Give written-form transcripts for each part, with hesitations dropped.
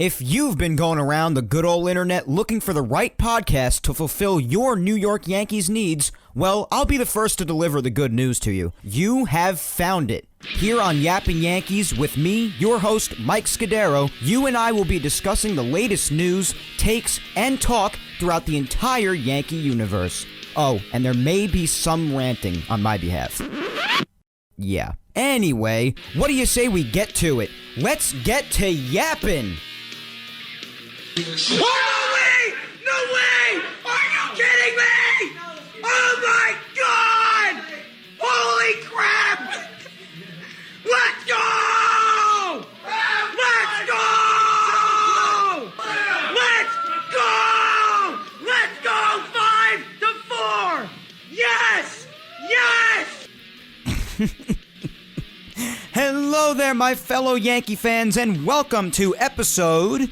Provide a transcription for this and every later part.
If you've been going around the good old internet looking for the right podcast to fulfill your New York Yankees needs, well, I'll be the first to deliver the good news to you. You have found it. Here on Yapping Yankees with me, your host, Mike Scudiero, you and I will be discussing the latest news, takes, and talk throughout the entire Yankee universe. Oh, and there may be some ranting on my behalf. Yeah. Anyway, what do you say we get to it? Let's get to yapping! Oh, no way! No way! Are you kidding me? Oh my God! Holy crap! Let's go! Let's go! Let's go! Let's go 5-4! Yes! Yes! Hello there, my fellow Yankee fans, and welcome to episode...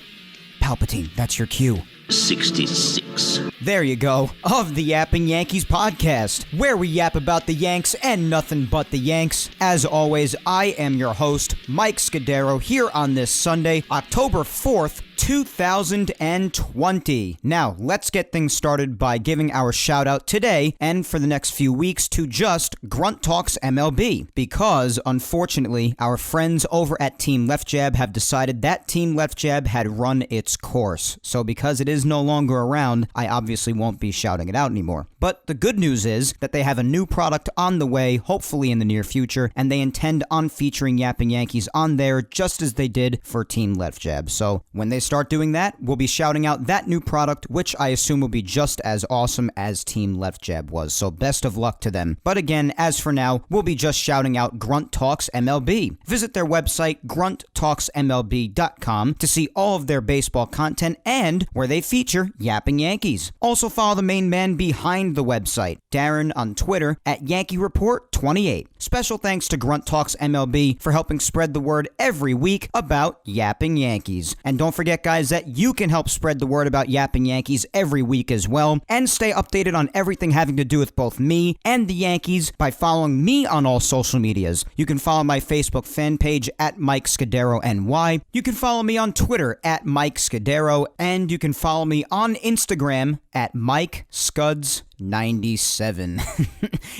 Palpatine, that's your cue. 66. There you go, of the Yapping Yankees podcast, where we yap about the Yanks and nothing but the Yanks. As always, I am your host, Mike Scudiero, here on this Sunday, October 4th, 2020. Now, let's get things started by giving our shout out today and for the next few weeks to just Grunt Talks MLB, because unfortunately, our friends over at Team Left Jab have decided that Team Left Jab had run its course. So because it is no longer around, I obviously won't be shouting it out anymore. But the good news is that they have a new product on the way, hopefully in the near future, and they intend on featuring Yapping Yankees on there just as they did for Team Left Jab. So when they start doing that, we'll be shouting out that new product, which I assume will be just as awesome as Team Left Jab was. So best of luck to them. But again, as for now, we'll be just shouting out Grunt Talks MLB. Visit their website, grunttalksmlb.com, to see all of their baseball content and where they feature Yapping Yankees. Also follow the main man behind the website, Darren, on Twitter at Yankee Report 28. Special thanks to Grunt Talks MLB for helping spread the word every week about Yapping Yankees. And don't forget, guys, that you can help spread the word about Yapping Yankees every week as well, and stay updated on everything having to do with both me and the Yankees by following me on all social medias. You can follow my Facebook fan page at Mike Scudiero NY. You can follow me on Twitter at Mike Scudiero, and you can follow me on Instagram at Mike Scuds 97.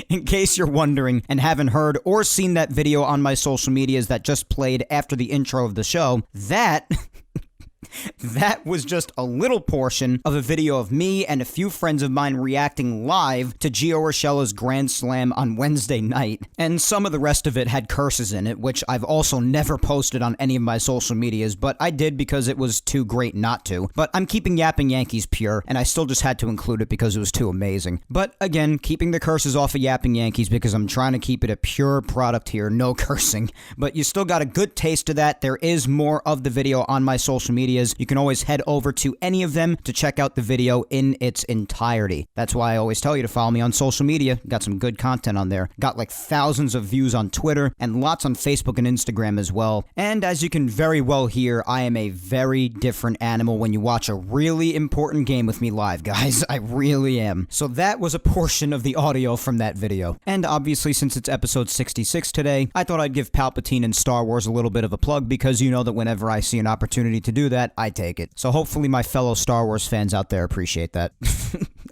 In case you're wondering and haven't heard or seen that video on my social medias that just played after the intro of the show, that was just a little portion of a video of me and a few friends of mine reacting live to Gio Urshela's Grand Slam on Wednesday night. And some of the rest of it had curses in it, which I've also never posted on any of my social medias, but I did because it was too great not to. But I'm keeping Yapping Yankees pure, and I still just had to include it because it was too amazing. But again, keeping the curses off of Yapping Yankees because I'm trying to keep it a pure product here, no cursing. But you still got a good taste of that. There is more of the video on my social medias. You can always head over to any of them to check out the video in its entirety. That's why I always tell you to follow me on social media. Got some good content on there. Got like thousands of views on Twitter and lots on Facebook and Instagram as well. And as you can very well hear, I am a very different animal when you watch a really important game with me live, guys. I really am. So that was a portion of the audio from that video. And obviously, since it's episode 66 today, I thought I'd give Palpatine and Star Wars a little bit of a plug because you know that whenever I see an opportunity to do that, I take it. So hopefully my fellow Star Wars fans out there appreciate that.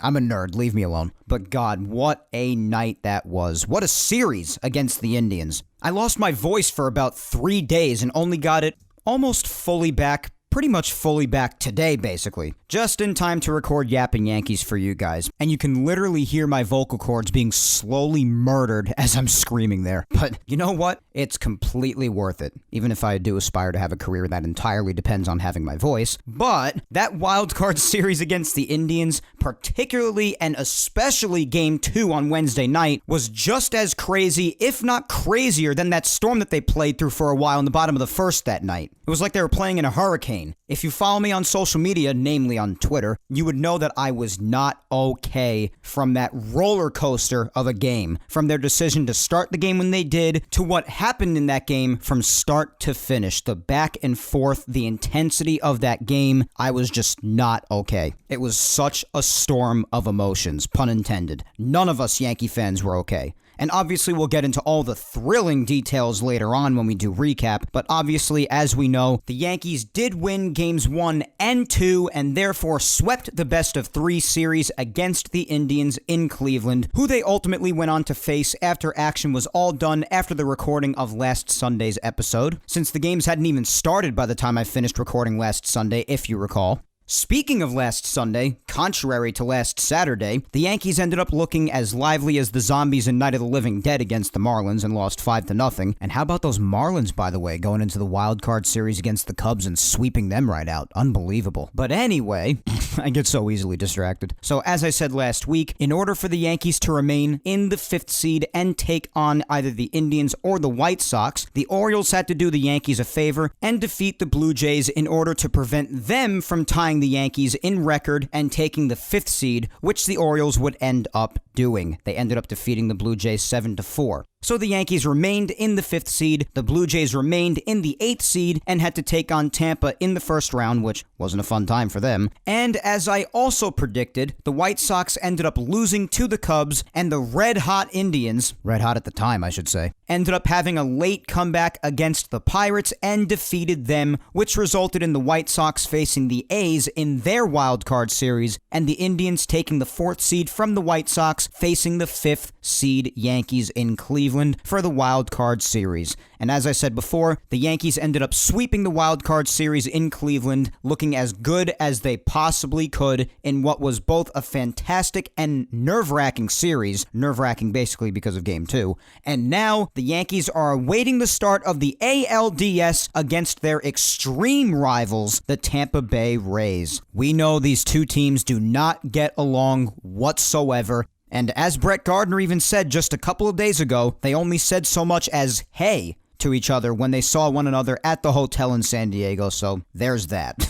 I'm a nerd, leave me alone. But God, what a night that was. What a series against the Indians. I lost my voice for about 3 days and only got it almost fully back, pretty much fully back today, basically. Just in time to record Yapping Yankees for you guys. And you can literally hear my vocal cords being slowly murdered as I'm screaming there. But you know what? It's completely worth it. Even if I do aspire to have a career that entirely depends on having my voice. But that wildcard series against the Indians, particularly and especially Game 2 on Wednesday night, was just as crazy, if not crazier, than that storm that they played through for a while in the bottom of the first that night. It was like they were playing in a hurricane. If you follow me on social media, namely on Twitter, you would know that I was not okay from that roller coaster of a game. From their decision to start the game when they did, to what happened in that game from start to finish. The back and forth, the intensity of that game, I was just not okay. It was such a storm of emotions, pun intended. None of us Yankee fans were okay. And obviously we'll get into all the thrilling details later on when we do recap, but obviously, as we know, the Yankees did win games 1 and 2 and therefore swept the best-of-3 series against the Indians in Cleveland, who they ultimately went on to face after action was all done after the recording of last Sunday's episode, since the games hadn't even started by the time I finished recording last Sunday, if you recall. Speaking of last Sunday, contrary to last Saturday, the Yankees ended up looking as lively as the zombies in Night of the Living Dead against the Marlins and lost 5-0. And how about those Marlins, by the way, going into the wild card series against the Cubs and sweeping them right out? Unbelievable. But anyway, I get so easily distracted. So as I said last week, in order for the Yankees to remain in the 5th seed and take on either the Indians or the White Sox, the Orioles had to do the Yankees a favor and defeat the Blue Jays in order to prevent them from tying the Yankees in record and taking the 5th seed, which the Orioles would end up doing. They ended up defeating the Blue Jays 7-4. So the Yankees remained in the 5th seed, the Blue Jays remained in the 8th seed, and had to take on Tampa in the first round, which wasn't a fun time for them. And as I also predicted, the White Sox ended up losing to the Cubs, and the red-hot Indians, red-hot at the time I should say, ended up having a late comeback against the Pirates and defeated them, which resulted in the White Sox facing the A's in their wild card series, and the Indians taking the 4th seed from the White Sox, facing the 5th seed Yankees in Cleveland for the wild card series. And as I said before, the Yankees ended up sweeping the wild card series in Cleveland, looking as good as they possibly could in what was both a fantastic and nerve-wracking series, nerve-wracking basically because of Game 2, and now the Yankees are awaiting the start of the ALDS against their extreme rivals, the Tampa Bay Rays. We know these two teams do not get along whatsoever, and as Brett Gardner even said just a couple of days ago, they only said so much as, "Hey," to each other when they saw one another at the hotel in San Diego, so there's that.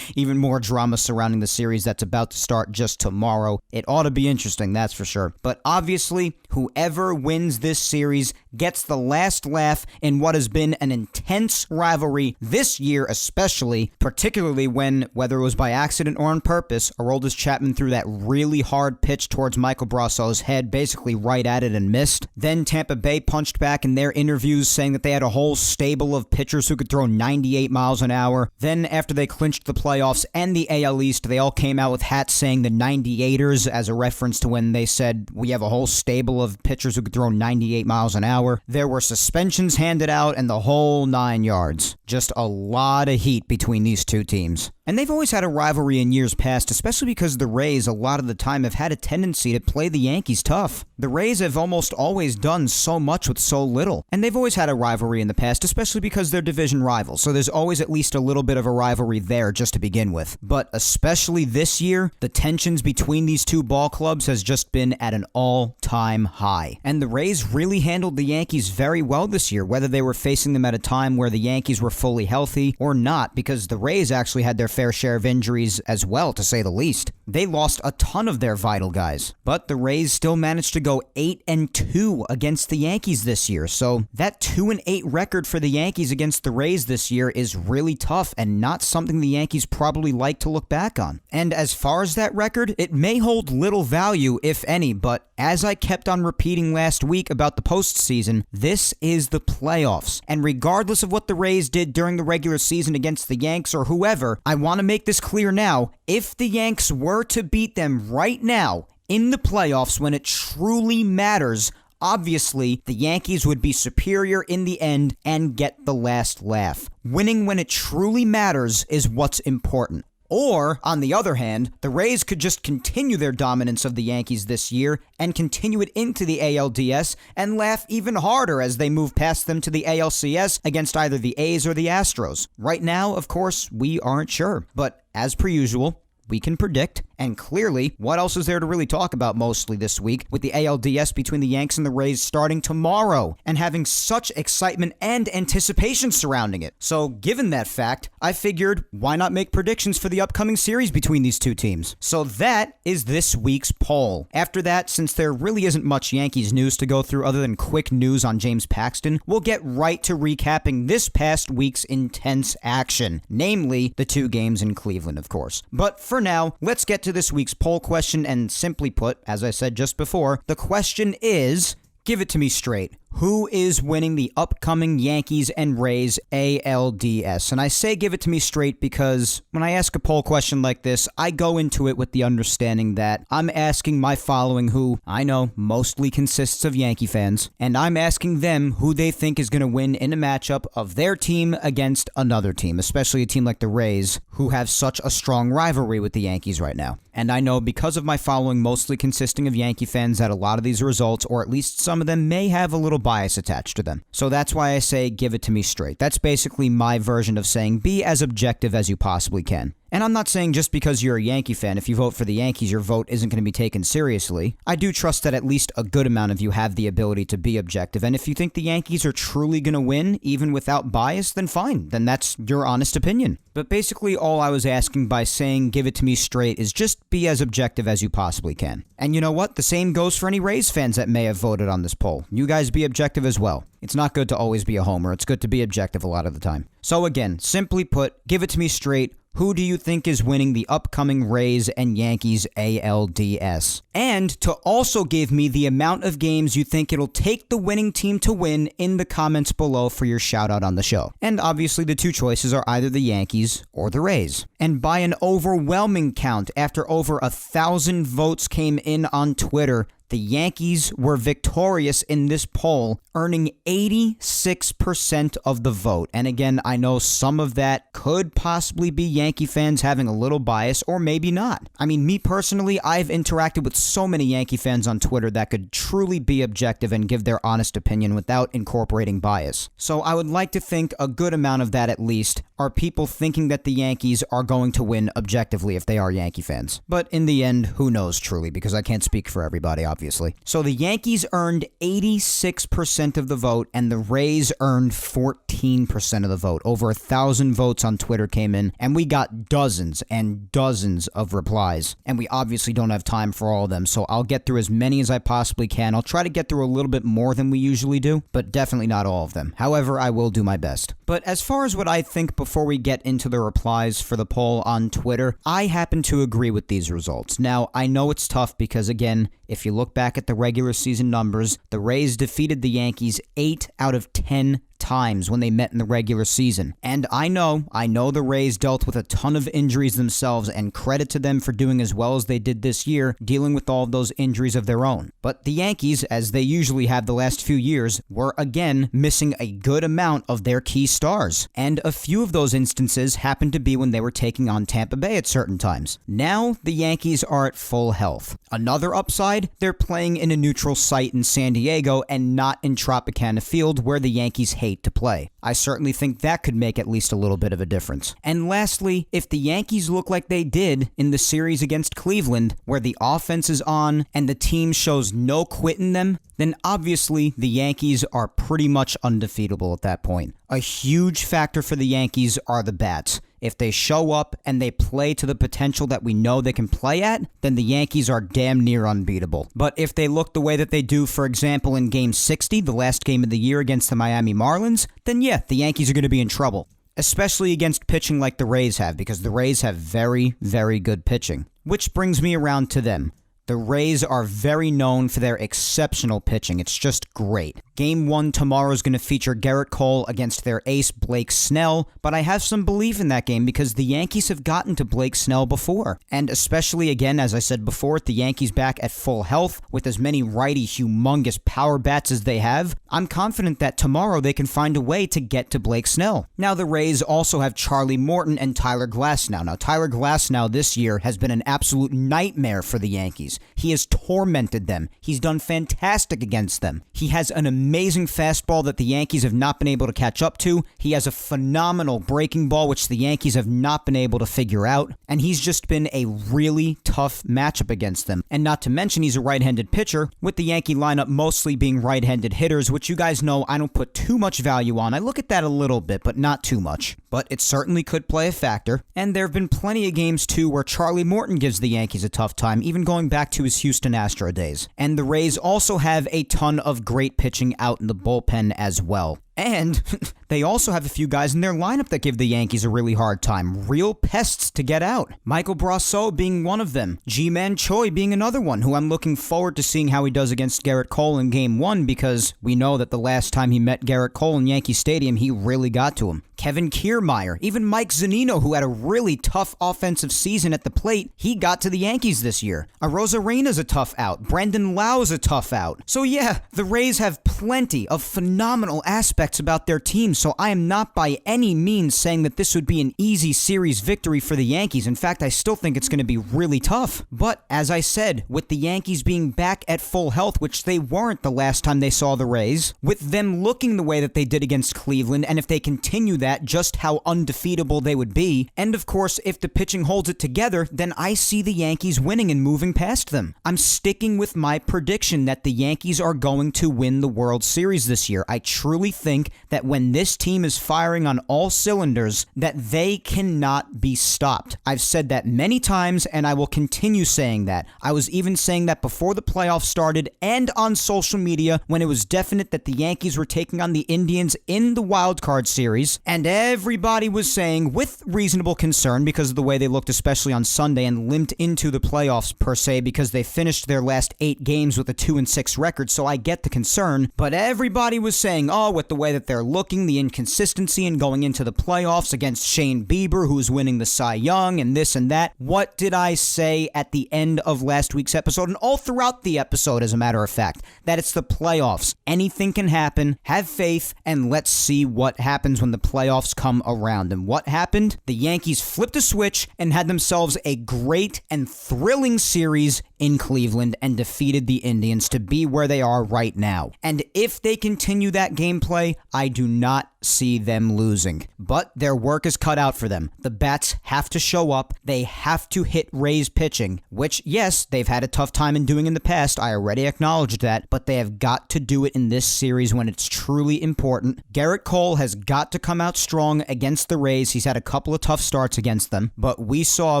Even more drama surrounding the series that's about to start just tomorrow. It ought to be interesting, that's for sure. But obviously, whoever wins this series gets the last laugh in what has been an intense rivalry this year especially, particularly when, whether it was by accident or on purpose, Aroldis Chapman threw that really hard pitch towards Michael Brasso's head, basically right at it and missed. Then Tampa Bay punched back in their interviews saying that they had a whole stable of pitchers who could throw 98 miles an hour. Then after they clinched the playoffs and the AL East, they all came out with hats saying the 98ers as a reference to when they said we have a whole stable of pitchers who could throw 98 miles an hour. There were suspensions handed out and the whole 9 yards. Just a lot of heat between these two teams. And they've always had a rivalry in years past, especially because the Rays a lot of the time have had a tendency to play the Yankees tough. The Rays have almost always done so much with so little. And they've always had a rivalry in the past, especially because they're division rivals. So there's always at least a little bit of a rivalry there just to begin with. But especially this year, the tensions between these two ball clubs has just been at an all-time high. And the Rays really handled the Yankees very well this year, whether they were facing them at a time where the Yankees were fully healthy or not, because the Rays actually had their fair share of injuries as well, to say the least. They lost a ton of their vital guys, but the Rays still managed to go 8-2 against the Yankees this year, so that 2-8 record for the Yankees against the Rays this year is really tough and not something the Yankees probably like to look back on. And as far as that record, it may hold little value, if any, but as I kept on repeating last week about the postseason, this is the playoffs, and regardless of what the Rays did during the regular season against the Yanks or whoever, I want to make this clear now. If the Yanks were to beat them right now in the playoffs when it truly matters, obviously the Yankees would be superior in the end and get the last laugh. Winning when it truly matters is what's important. Or, on the other hand, the Rays could just continue their dominance of the Yankees this year and continue it into the ALDS and laugh even harder as they move past them to the ALCS against either the A's or the Astros. Right now, of course, we aren't sure, but as per usual, we can predict. And clearly, what else is there to really talk about mostly this week with the ALDS between the Yanks and the Rays starting tomorrow and having such excitement and anticipation surrounding it? So given that fact, I figured why not make predictions for the upcoming series between these two teams? So that is this week's poll. After that, since there really isn't much Yankees news to go through other than quick news on James Paxton, we'll get right to recapping this past week's intense action, namely the 2 games in Cleveland, of course. But for now, let's get to this week's poll question, and simply put, as I said just before, the question is, give it to me straight. Who is winning the upcoming Yankees and Rays ALDS? And I say give it to me straight because when I ask a poll question like this, I go into it with the understanding that I'm asking my following, who I know mostly consists of Yankee fans, and I'm asking them who they think is going to win in a matchup of their team against another team, especially a team like the Rays, who have such a strong rivalry with the Yankees right now. And I know because of my following mostly consisting of Yankee fans that a lot of these results, or at least some of them, may have a little bias attached to them. So that's why I say give it to me straight. That's basically my version of saying be as objective as you possibly can. And I'm not saying just because you're a Yankee fan, if you vote for the Yankees, your vote isn't going to be taken seriously. I do trust that at least a good amount of you have the ability to be objective, and if you think the Yankees are truly going to win, even without bias, then fine. Then that's your honest opinion. But basically all I was asking by saying give it to me straight is just be as objective as you possibly can. And you know what? The same goes for any Rays fans that may have voted on this poll. You guys be objective as well. It's not good to always be a homer. It's good to be objective a lot of the time. So again, simply put, give it to me straight. Who do you think is winning the upcoming Rays and Yankees ALDS? And to also give me the amount of games you think it'll take the winning team to win in the comments below for your shout out on the show. And obviously the two choices are either the Yankees or the Rays. And by an overwhelming count, after over 1,000 votes came in on Twitter, the Yankees were victorious in this poll, earning 86% of the vote. And again, I know some of that could possibly be Yankee fans having a little bias, or maybe not. I mean, me personally, I've interacted with so many Yankee fans on Twitter that could truly be objective and give their honest opinion without incorporating bias. So I would like to think a good amount of that, at least, are people thinking that the Yankees are going to win objectively if they are Yankee fans. But in the end, who knows truly, because I can't speak for everybody, obviously. So the Yankees earned 86% of the vote, and the Rays earned 14% of the vote. Over 1,000 votes on Twitter came in, and we got dozens and dozens of replies. And we obviously don't have time for all of them, so I'll get through as many as I possibly can. I'll try to get through a little bit more than we usually do, but definitely not all of them. However, I will do my best. But as far as what I think before we get into the replies for the poll on Twitter, I happen to agree with these results. Now, I know it's tough because, again, if you look back at the regular season numbers, the Rays defeated the Yankees 8 out of 10 times when they met in the regular season. And I know the Rays dealt with a ton of injuries themselves, and credit to them for doing as well as they did this year, dealing with all of those injuries of their own. But the Yankees, as they usually have the last few years, were again missing a good amount of their key stars. And a few of those instances happened to be when they were taking on Tampa Bay at certain times. Now, the Yankees are at full health. Another upside, they're playing in a neutral site in San Diego and not in Tropicana Field, where the Yankees hate to play. I certainly think that could make at least a little bit of a difference. And lastly, if the Yankees look like they did in the series against Cleveland, where the offense is on and the team shows no quit in them, then obviously the Yankees are pretty much undefeatable at that point. A huge factor for the Yankees are the bats. If they show up and they play to the potential that we know they can play at, then the Yankees are damn near unbeatable. But if they look the way that they do, for example, in Game 60, the last game of the year against the Miami Marlins, then yeah, the Yankees are going to be in trouble. Especially against pitching like the Rays have, because the Rays have very, very good pitching. Which brings me around to them. The Rays are very known for their exceptional pitching. It's just great. Game 1 tomorrow is going to feature Garrett Cole against their ace Blake Snell, but I have some belief in that game because the Yankees have gotten to Blake Snell before. And especially, again, as I said before, with the Yankees back at full health, with as many righty humongous power bats as they have, I'm confident that tomorrow they can find a way to get to Blake Snell. Now, the Rays also have Charlie Morton and Tyler Glasnow. Now, Tyler Glasnow this year has been an absolute nightmare for the Yankees. He has tormented them. He's done fantastic against them. He has an amazing fastball that the Yankees have not been able to catch up to. He has a phenomenal breaking ball, which the Yankees have not been able to figure out. And he's just been a really tough matchup against them. And not to mention, he's a right-handed pitcher, with the Yankee lineup mostly being right-handed hitters, which you guys know I don't put too much value on. I look at that a little bit, but not too much. But it certainly could play a factor. And there have been plenty of games, too, where Charlie Morton gives the Yankees a tough time, even going back to his Houston Astro days. And the Rays also have a ton of great pitching out in the bullpen as well. And they also have a few guys in their lineup that give the Yankees a really hard time. Real pests to get out. Michael Brasso being one of them. Ji-Man Choi being another one, who I'm looking forward to seeing how he does against Garrett Cole in Game 1, because we know that the last time he met Garrett Cole in Yankee Stadium, he really got to him. Kevin Kiermaier, even Mike Zunino, who had a really tough offensive season at the plate, he got to the Yankees this year. Arozarena's a tough out. Brendan Lau's a tough out. So yeah, the Rays have plenty of phenomenal aspects about their team, so I am not by any means saying that this would be an easy series victory for the Yankees. In fact, I still think it's going to be really tough. But as I said, with the Yankees being back at full health, which they weren't the last time they saw the Rays, with them looking the way that they did against Cleveland, and if they continue that, just how undefeatable they would be, and of course, if the pitching holds it together, then I see the Yankees winning and moving past them. I'm sticking with my prediction that the Yankees are going to win the World Series this year. I truly think that when this team is firing on all cylinders, that they cannot be stopped. I've said that many times, and I will continue saying that. I was even saying that before the playoffs started and on social media when it was definite that the Yankees were taking on the Indians in the wild card series, and everybody was saying, with reasonable concern because of the way they looked especially on Sunday and limped into the playoffs per se because they finished their last 8 games with a 2-6 record, so I get the concern, but everybody was saying, oh, with the way that they're looking, the inconsistency in going into the playoffs against Shane Bieber, who's winning the Cy Young, and this and that. What did I say at the end of last week's episode, and all throughout the episode, as a matter of fact? That it's the playoffs. Anything can happen. Have faith, and let's see what happens when the playoffs come around. And what happened? The Yankees flipped a switch and had themselves a great and thrilling series in Cleveland and defeated the Indians to be where they are right now. And if they continue that gameplay, I do not see them losing. But their work is cut out for them. The bats have to show up. They have to hit Rays pitching, which, yes, they've had a tough time in doing in the past. I already acknowledged that, but they have got to do it in this series when it's truly important. Garrett Cole has got to come out strong against the Rays. He's had a couple of tough starts against them, but we saw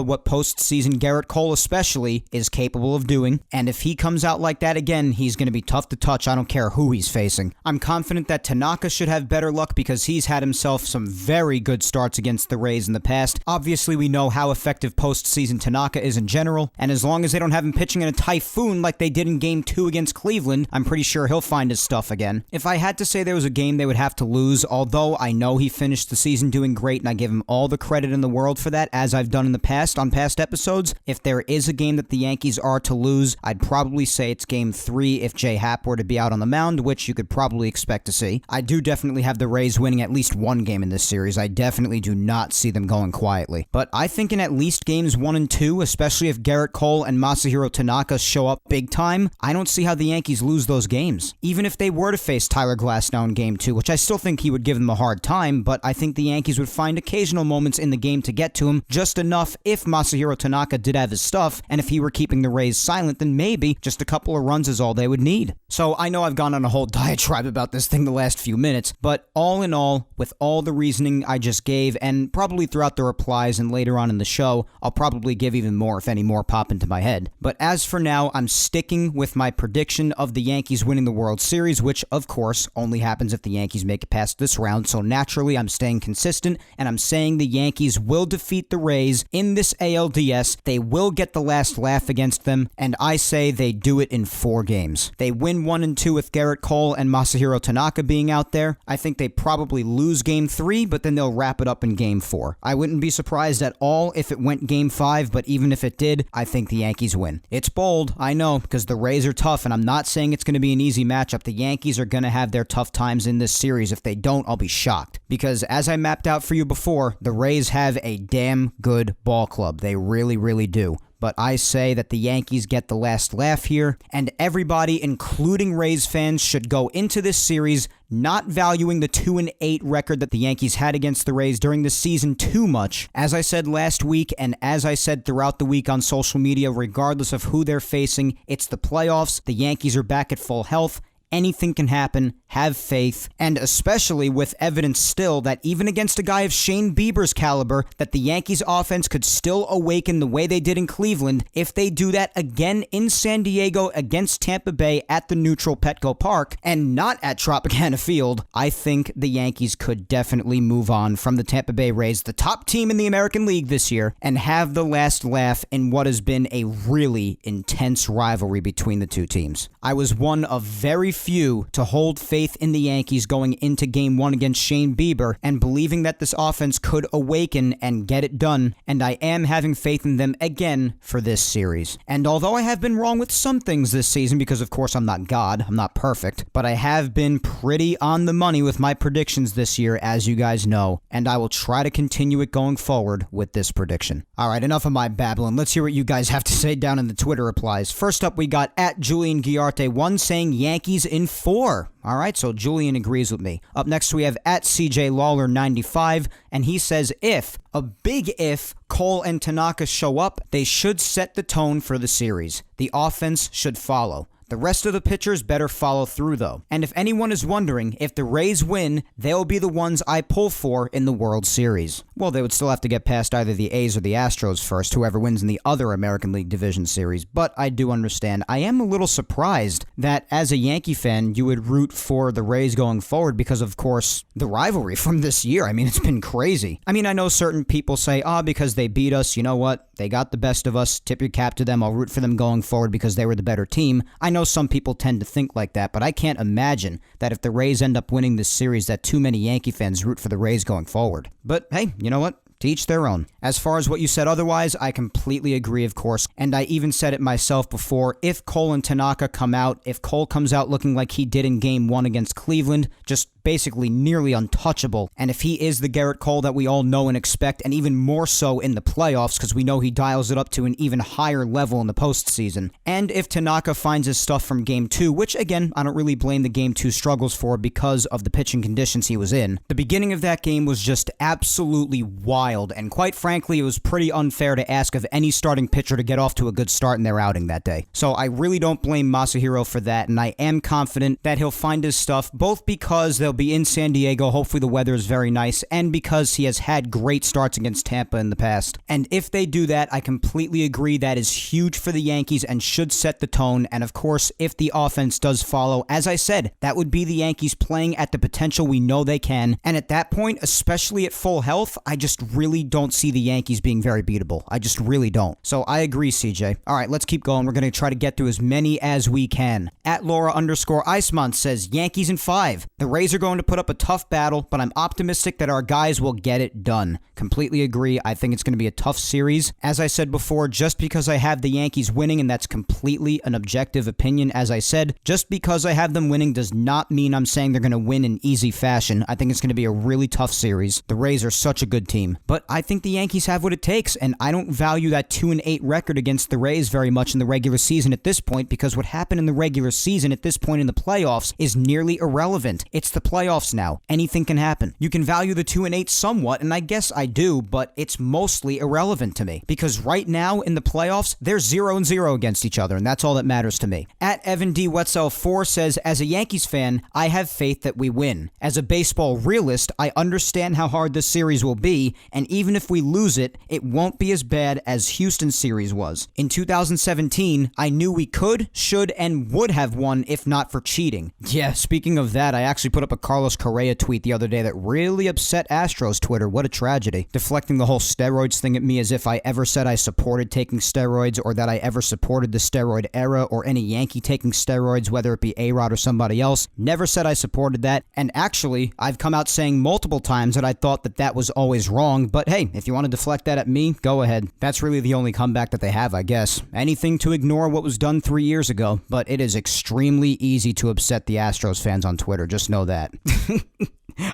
what postseason Garrett Cole especially is capable of doing, and if he comes out like that again, he's going to be tough to touch. I don't care who he's facing. I'm confident that Tanaka should have better luck because he's had himself some very good starts against the Rays in the past. Obviously, we know how effective postseason Tanaka is in general, and as long as they don't have him pitching in a typhoon like they did in Game 2 against Cleveland, I'm pretty sure he'll find his stuff again. If I had to say there was a game they would have to lose, although I know he finished the season doing great and I give him all the credit in the world for that, as I've done in the past on past episodes, if there is a game that the Yankees are to lose, I'd probably say it's Game 3 if J Happ were to be out on the mound, which you could probably expect to see. I do definitely have the Rays winning at least one game in this series. I definitely do not see them going quietly. But I think in at least Games 1 and 2, especially if Garrett Cole and Masahiro Tanaka show up big time, I don't see how the Yankees lose those games. Even if they were to face Tyler Glasnow in Game 2, which I still think he would give them a hard time, but I think the Yankees would find occasional moments in the game to get to him, just enough if Masahiro Tanaka did have his stuff, and if he were keeping the Rays silent, then maybe just a couple of runs is all they would need. So I know I've gone on a whole diatribe about this thing the last few minutes, but all in all, with all the reasoning I just gave, and probably throughout the replies and later on in the show, I'll probably give even more if any more pop into my head. But as for now, I'm sticking with my prediction of the Yankees winning the World Series, which of course only happens if the Yankees make it past this round, so naturally I'm staying consistent, and I'm saying the Yankees will defeat the Rays in this ALDS. They will get the last laugh against them, and I say they do it in 4 games. They win 1 and 2 with Garrett Cole and Masahiro Tanaka being out there. I think they probably lose Game 3, but then they'll wrap it up in Game 4. I wouldn't be surprised at all if it went Game 5, but even if it did, I think the Yankees win. It's bold, I know, because the Rays are tough, and I'm not saying it's going to be an easy matchup. The Yankees are going to have their tough times in this series. If they don't, I'll be shocked. Because as I mapped out for you before, the Rays have a damn good ball club. They really, really do. But I say that the Yankees get the last laugh here, and everybody, including Rays fans, should go into this series not valuing the 2-8 record that the Yankees had against the Rays during the season too much. As I said last week, and as I said throughout the week on social media, regardless of who they're facing, it's the playoffs. The Yankees are back at full health. anything can happen. Have faith, and especially with evidence still that even against a guy of Shane Bieber's caliber, that the Yankees offense could still awaken the way they did in Cleveland if they do that again in San Diego against Tampa Bay at the neutral Petco Park and not at Tropicana Field. I think the Yankees could definitely move on from the Tampa Bay Rays, the top team in the American League this year, and have the last laugh in what has been a really intense rivalry between the two teams. I was one of very few to hold faith in the Yankees going into Game 1 against Shane Bieber and believing that this offense could awaken and get it done, and I am having faith in them again for this series. And although I have been wrong with some things this season, because of course I'm not God, I'm not perfect, but I have been pretty on the money with my predictions this year, as you guys know, and I will try to continue it going forward with this prediction. Alright, enough of my babbling. Let's hear what you guys have to say down in the Twitter replies. First up, we got at Julian Guiarte 1 saying Yankees in 4. Alright, so Julian agrees with me. Up next, we have at CJ Lawler 95, and he says if, a big if, Cole and Tanaka show up, they should set the tone for the series. The offense should follow. The rest of the pitchers better follow through, though. And if anyone is wondering, if the Rays win, they'll be the ones I pull for in the World Series. Well, they would still have to get past either the A's or the Astros first, whoever wins in the other American League Division Series. But I do understand. I am a little surprised that, as a Yankee fan, you would root for the Rays going forward because, of course, the rivalry from this year. I mean, it's been crazy. I mean, I know certain people say, because they beat us, you know what? They got the best of us. Tip your cap to them. I'll root for them going forward because they were the better team. I know some people tend to think like that, but I can't imagine that if the Rays end up winning this series that too many Yankee fans root for the Rays going forward. But hey, you know what? To each their own. As far as what you said otherwise, I completely agree, of course, and I even said it myself before. If Cole and Tanaka come out, if Cole comes out looking like he did in Game 1 against Cleveland, just basically nearly untouchable, and if he is the Garrett Cole that we all know and expect, and even more so in the playoffs because we know he dials it up to an even higher level in the postseason, and if Tanaka finds his stuff from Game 2, which again, I don't really blame the Game 2 struggles for because of the pitching conditions he was in, the beginning of that game was just absolutely wild, and quite frankly, it was pretty unfair to ask of any starting pitcher to get off to a good start in their outing that day. So I really don't blame Masahiro for that, and I am confident that he'll find his stuff, both because they'll be in San Diego, hopefully the weather is very nice, and because he has had great starts against Tampa in the past. And if they do that, I completely agree that is huge for the Yankees and should set the tone, and of course, if the offense does follow, as I said, that would be the Yankees playing at the potential we know they can, and at that point, especially at full health, I just really don't see the Yankees being very beatable. I just really don't. So I agree, CJ. Alright, let's keep going. We're going to try to get through as many as we can. At Laura_Iceman says, Yankees in 5. The Rays are going to put up a tough battle, but I'm optimistic that our guys will get it done. Completely agree. I think it's going to be a tough series. As I said before, just because I have the Yankees winning, and that's completely an objective opinion, as I said, just because I have them winning does not mean I'm saying they're going to win in easy fashion. I think it's going to be a really tough series. The Rays are such a good team. But I think the Yankees have what it takes, and I don't value that 2-8 record against the Rays very much in the regular season at this point, because what happened in the regular season at this point in the playoffs is nearly irrelevant. It's the playoffs now. Anything can happen. You can value the 2-8 somewhat, and I guess I do, but it's mostly irrelevant to me, because right now in the playoffs, they're 0-0 against each other, and that's all that matters to me. At Evan D. Wetzel 4 says, as a Yankees fan, I have faith that we win. As a baseball realist, I understand how hard this series will be, and even if we lose it, it won't be as bad as Houston's series was. In 2017, I knew we could, should, and would have won if not for cheating. Yeah, speaking of that, I actually put up a Carlos Correa tweet the other day that really upset Astros Twitter. What a tragedy. Deflecting the whole steroids thing at me as if I ever said I supported taking steroids or that I ever supported the steroid era or any Yankee taking steroids, whether it be A-Rod or somebody else. Never said I supported that. And actually, I've come out saying multiple times that I thought that that was always wrong. But hey, if you want to deflect that at me, go ahead. That's really the only comeback that they have, I guess. Anything to ignore what was done 3 years ago. But it is extremely easy to upset the Astros fans on Twitter. Just know that.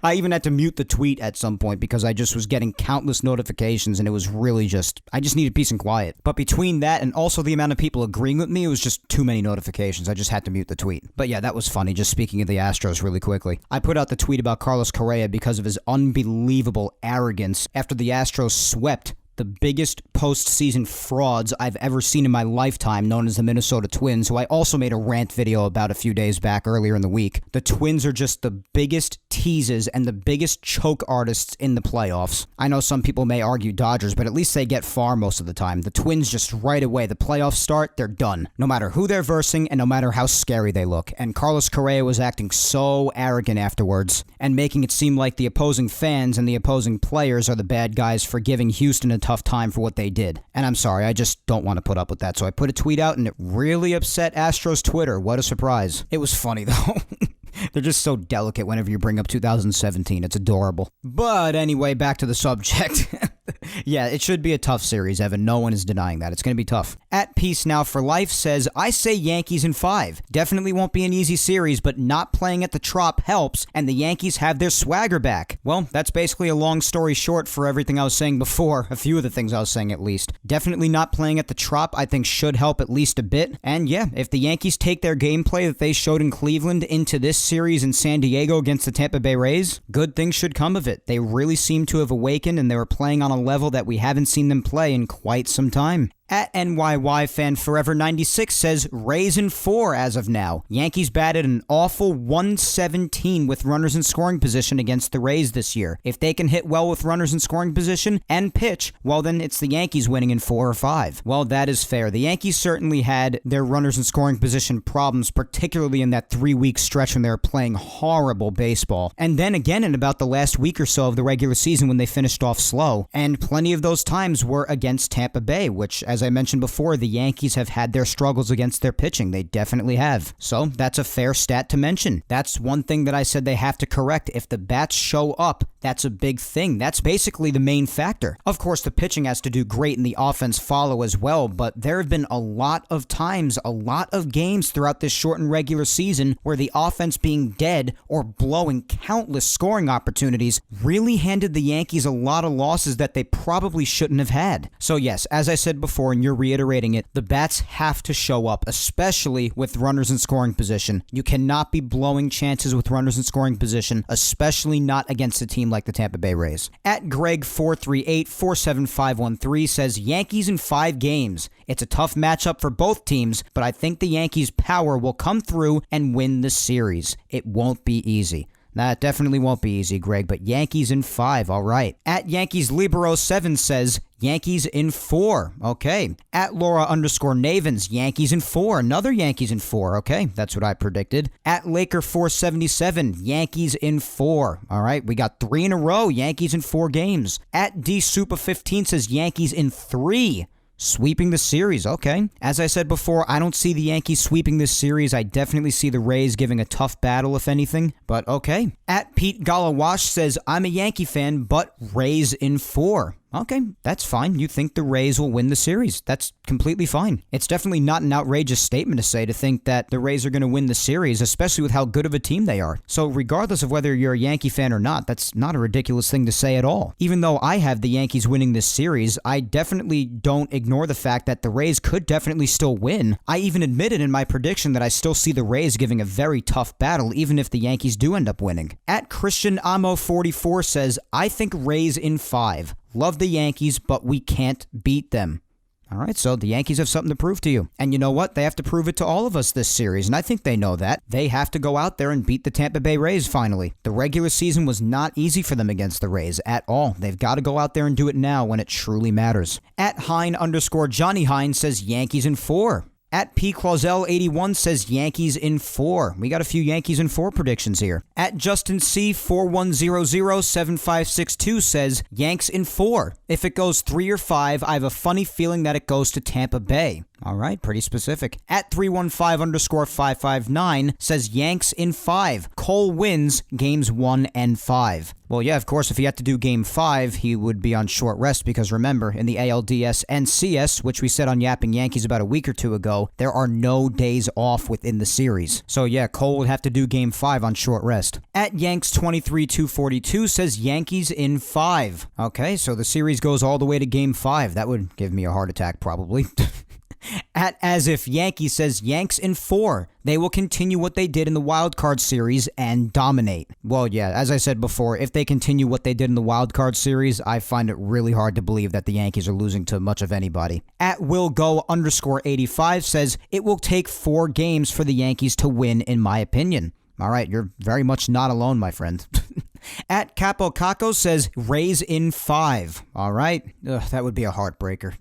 I even had to mute the tweet at some point because I just was getting countless notifications and it was really I just needed peace and quiet. But between that and also the amount of people agreeing with me, it was just too many notifications. I just had to mute the tweet. But yeah, that was funny, just speaking of the Astros really quickly. I put out the tweet about Carlos Correa because of his unbelievable arrogance after the Astros swept the the biggest postseason frauds I've ever seen in my lifetime, known as the Minnesota Twins, who I also made a rant video about a few days back earlier in the week. The Twins are just the biggest teases and the biggest choke artists in the playoffs. I know some people may argue Dodgers, but at least they get far most of the time. The Twins just right away, the playoffs start, they're done. No matter who they're versing and no matter how scary they look. And Carlos Correa was acting so arrogant afterwards and making it seem like the opposing fans and the opposing players are the bad guys for giving Houston a tough time for what they did. And I'm sorry, I just don't want to put up with that. So I put a tweet out and it really upset Astros Twitter. What a surprise. It was funny though. They're just so delicate whenever you bring up 2017. It's adorable. But anyway, back to the subject. Yeah, it should be a tough series, Evan. No one is denying that. It's going to be tough. At Peace Now for Life says, I say Yankees in 5. Definitely won't be an easy series, but not playing at the Trop helps, and the Yankees have their swagger back. Well, that's basically a long story short for everything I was saying before. A few of the things I was saying, at least. Definitely not playing at the Trop, I think, should help at least a bit. And yeah, if the Yankees take their gameplay that they showed in Cleveland into this series in San Diego against the Tampa Bay Rays, good things should come of it. They really seem to have awakened, and they were playing on a level that we haven't seen them play in quite some time. At NYY Fan Forever 96 says Rays in 4 as of now. Yankees batted an awful 117 with runners in scoring position against the Rays this year. If they can hit well with runners in scoring position and pitch, well then it's the Yankees winning in 4 or 5. Well, that is fair. The Yankees certainly had their runners in scoring position problems, particularly in that 3-week stretch when they were playing horrible baseball. And then again in about the last week or so of the regular season when they finished off slow. And plenty of those times were against Tampa Bay, which, as I mentioned before, the Yankees have had their struggles against their pitching. They definitely have. So that's a fair stat to mention. That's one thing that I said they have to correct. If the bats show up, that's a big thing. That's basically the main factor. Of course, the pitching has to do great and the offense follow as well, but there have been a lot of times, a lot of games throughout this shortened regular season where the offense being dead or blowing countless scoring opportunities really handed the Yankees a lot of losses that they probably shouldn't have had. So yes, as I said before, and you're reiterating it, the bats have to show up, especially with runners in scoring position. You cannot be blowing chances with runners in scoring position, especially not against a team like the Tampa Bay Rays. At Greg438-47513 says Yankees in 5 games. It's a tough matchup for both teams, but I think the Yankees' power will come through and win the series. It won't be easy. That definitely won't be easy, Greg, but Yankees in 5, all right. At Yankees Libero 7 says Yankees in 4, okay. At Laura_Navens, Yankees in 4, another Yankees in 4, okay. That's what I predicted. At Laker477, Yankees in 4, all right. We got 3 in a row, Yankees in 4 games. At DSuper15 says Yankees in 3. Sweeping the series, okay. As I said before, I don't see the Yankees sweeping this series. I definitely see the Rays giving a tough battle, if anything, but okay. At Pete Galawash says, I'm a Yankee fan, but Rays in 4. Okay, that's fine. You think the Rays will win the series. That's completely fine. It's definitely not an outrageous statement to think that the Rays are going to win the series, especially with how good of a team they are. So regardless of whether you're a Yankee fan or not, that's not a ridiculous thing to say at all. Even though I have the Yankees winning this series, I definitely don't ignore the fact that the Rays could definitely still win. I even admitted in my prediction that I still see the Rays giving a very tough battle, even if the Yankees do end up winning. At Christian Amo 44 says, I think Rays in 5. Love the Yankees, but we can't beat them. All right, so the Yankees have something to prove to you. And you know what? They have to prove it to all of us this series, and I think they know that. They have to go out there and beat the Tampa Bay Rays finally. The regular season was not easy for them against the Rays at all. They've got to go out there and do it now when it truly matters. At Hein_Johnny Hein says Yankees in 4. At PClausel81 says Yankees in 4. We got a few Yankees in 4 predictions here. At Justin C41007562 says Yanks in 4. If it goes 3 or 5, I have a funny feeling that it goes to Tampa Bay. All right, pretty specific. At 315_559 says Yanks in 5. Cole wins games 1 and 5. Well, yeah, of course, if he had to do game 5, he would be on short rest because remember, in the ALDS and CS, which we said on Yapping Yankees about a week or two ago, there are no days off within the series. So yeah, Cole would have to do game 5 on short rest. At Yanks23242 says Yankees in 5. Okay, so the series goes all the way to game 5. That would give me a heart attack probably. At As If Yankee says Yanks in 4. They will continue what they did in the wild card series and dominate. Well, yeah, as I said before, if they continue what they did in the wild card series, I find it really hard to believe that the Yankees are losing to much of anybody. At WillGo_85 says it will take 4 games for the Yankees to win, in my opinion. All right, you're very much not alone, my friend. At Capo Caco says Rays in 5. All right. That would be a heartbreaker.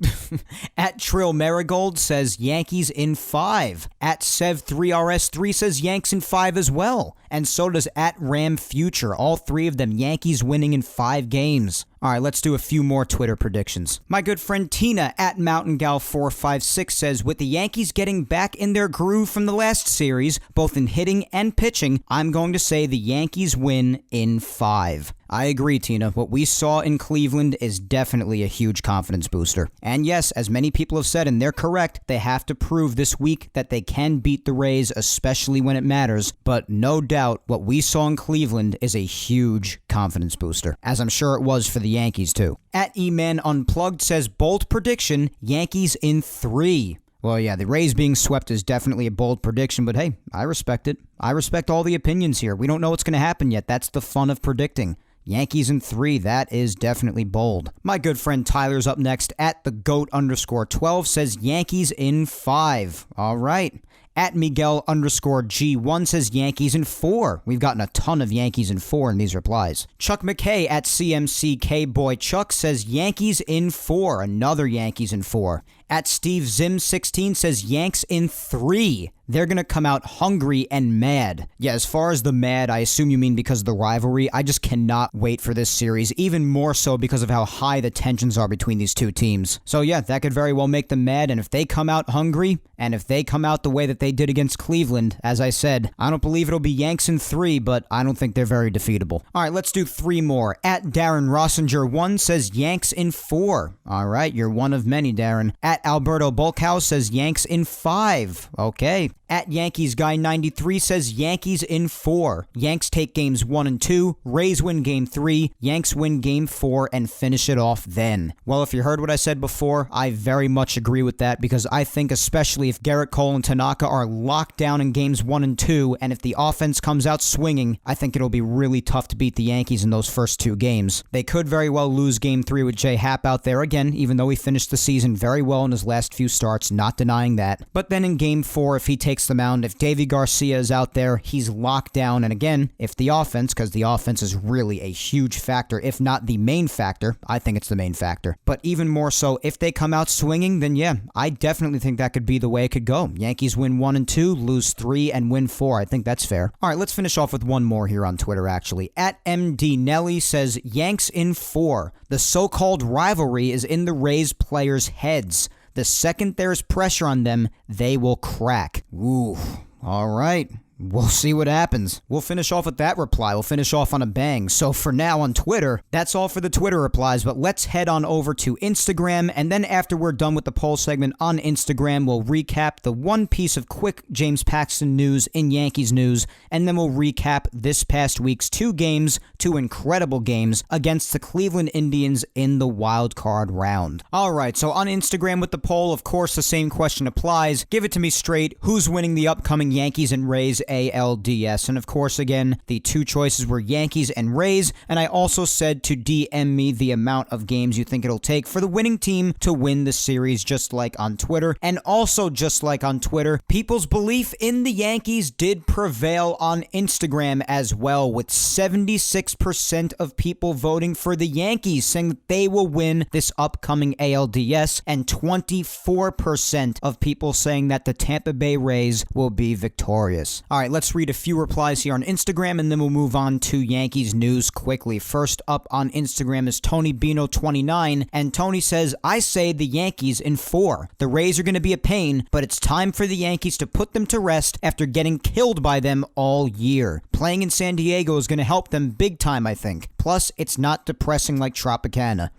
At Trill Marigold says Yankees in 5. At Sev3RS3 says Yanks in 5 as well. And so does at Ram Future. All 3 of them Yankees winning in 5 games. All right, let's do a few more Twitter predictions. My good friend Tina at MountainGal456 says, with the Yankees getting back in their groove from the last series, both in hitting and pitching, I'm going to say the Yankees win in 5. I agree, Tina. What we saw in Cleveland is definitely a huge confidence booster. And yes, as many people have said, and they're correct, they have to prove this week that they can beat the Rays, especially when it matters. But no doubt, what we saw in Cleveland is a huge confidence booster, as I'm sure it was for the Yankees too. At E-Man Unplugged says, bold prediction, Yankees in 3. Well, yeah, the Rays being swept is definitely a bold prediction, but hey, I respect it. I respect all the opinions here. We don't know what's going to happen yet. That's the fun of predicting. Yankees in 3, that is definitely bold. My good friend Tyler's up next at the GOAT_12 says Yankees in 5. All right. At Miguel_G1 says Yankees in 4. We've gotten a ton of Yankees in 4 in these replies. Chuck McKay at CMCKBoyChuck says Yankees in 4. Another Yankees in 4. At Steve Zim16 says Yanks in 3. They're going to come out hungry and mad. Yeah, as far as the mad, I assume you mean because of the rivalry. I just cannot wait for this series, even more so because of how high the tensions are between these two teams. So yeah, that could very well make them mad, and if they come out hungry, and if they come out the way that they did against Cleveland, as I said, I don't believe it'll be Yanks in 3, but I don't think they're very defeatable. All right, let's do 3 more. At Darren Rossinger1 says Yanks in 4. All right, you're one of many, Darren. At Alberto Bulkhouse says Yanks in 5. Okay. At Yankees Guy 93 says Yankees in 4. Yanks take games 1 and 2. Rays win game 3. Yanks win game 4 and finish it off then. Well, if you heard what I said before, I very much agree with that because I think especially if Garrett Cole and Tanaka are locked down in games 1 and 2 and if the offense comes out swinging, I think it'll be really tough to beat the Yankees in those first 2 games. They could very well lose game 3 with Jay Happ out there again, even though he finished the season very well in his last few starts, not denying that. But then in game 4, if he takes the mound, if Davy Garcia is out there, he's locked down. And again, if the offense, because the offense is really a huge factor, if not the main factor, I think it's the main factor. But even more so, if they come out swinging, then yeah, I definitely think that could be the way it could go. Yankees win 1 and 2, lose 3, and win 4. I think that's fair. All right, let's finish off with one more here on Twitter, actually. At MD Nelly says, Yanks in 4. The so-called rivalry is in the Rays players' heads. The second there's pressure on them, they will crack. Ooh, all right. We'll see what happens. We'll finish off with that reply. We'll finish off on a bang. So for now on Twitter, that's all for the Twitter replies, but let's head on over to Instagram, and then after we're done with the poll segment on Instagram, we'll recap the one piece of quick James Paxton news in Yankees news, and then we'll recap this past week's 2 games, 2 incredible games, against the Cleveland Indians in the wild card round. Alright, so on Instagram with the poll, of course the same question applies. Give it to me straight. Who's winning the upcoming Yankees and Rays ALDS? And of course, again, the 2 choices were Yankees and Rays, and I also said to DM me the amount of games you think it'll take for the winning team to win the series, just like on Twitter. And also, just like on Twitter, people's belief in the Yankees did prevail on Instagram as well, with 76% of people voting for the Yankees, saying that they will win this upcoming ALDS, and 24% of people saying that the Tampa Bay Rays will be victorious. All right, let's read a few replies here on Instagram, and then we'll move on to Yankees news quickly. First up on Instagram is Tony Bino29, and Tony says, I say the Yankees in 4. The Rays are going to be a pain, but it's time for the Yankees to put them to rest after getting killed by them all year. Playing in San Diego is going to help them big time, I think. Plus, it's not depressing like Tropicana.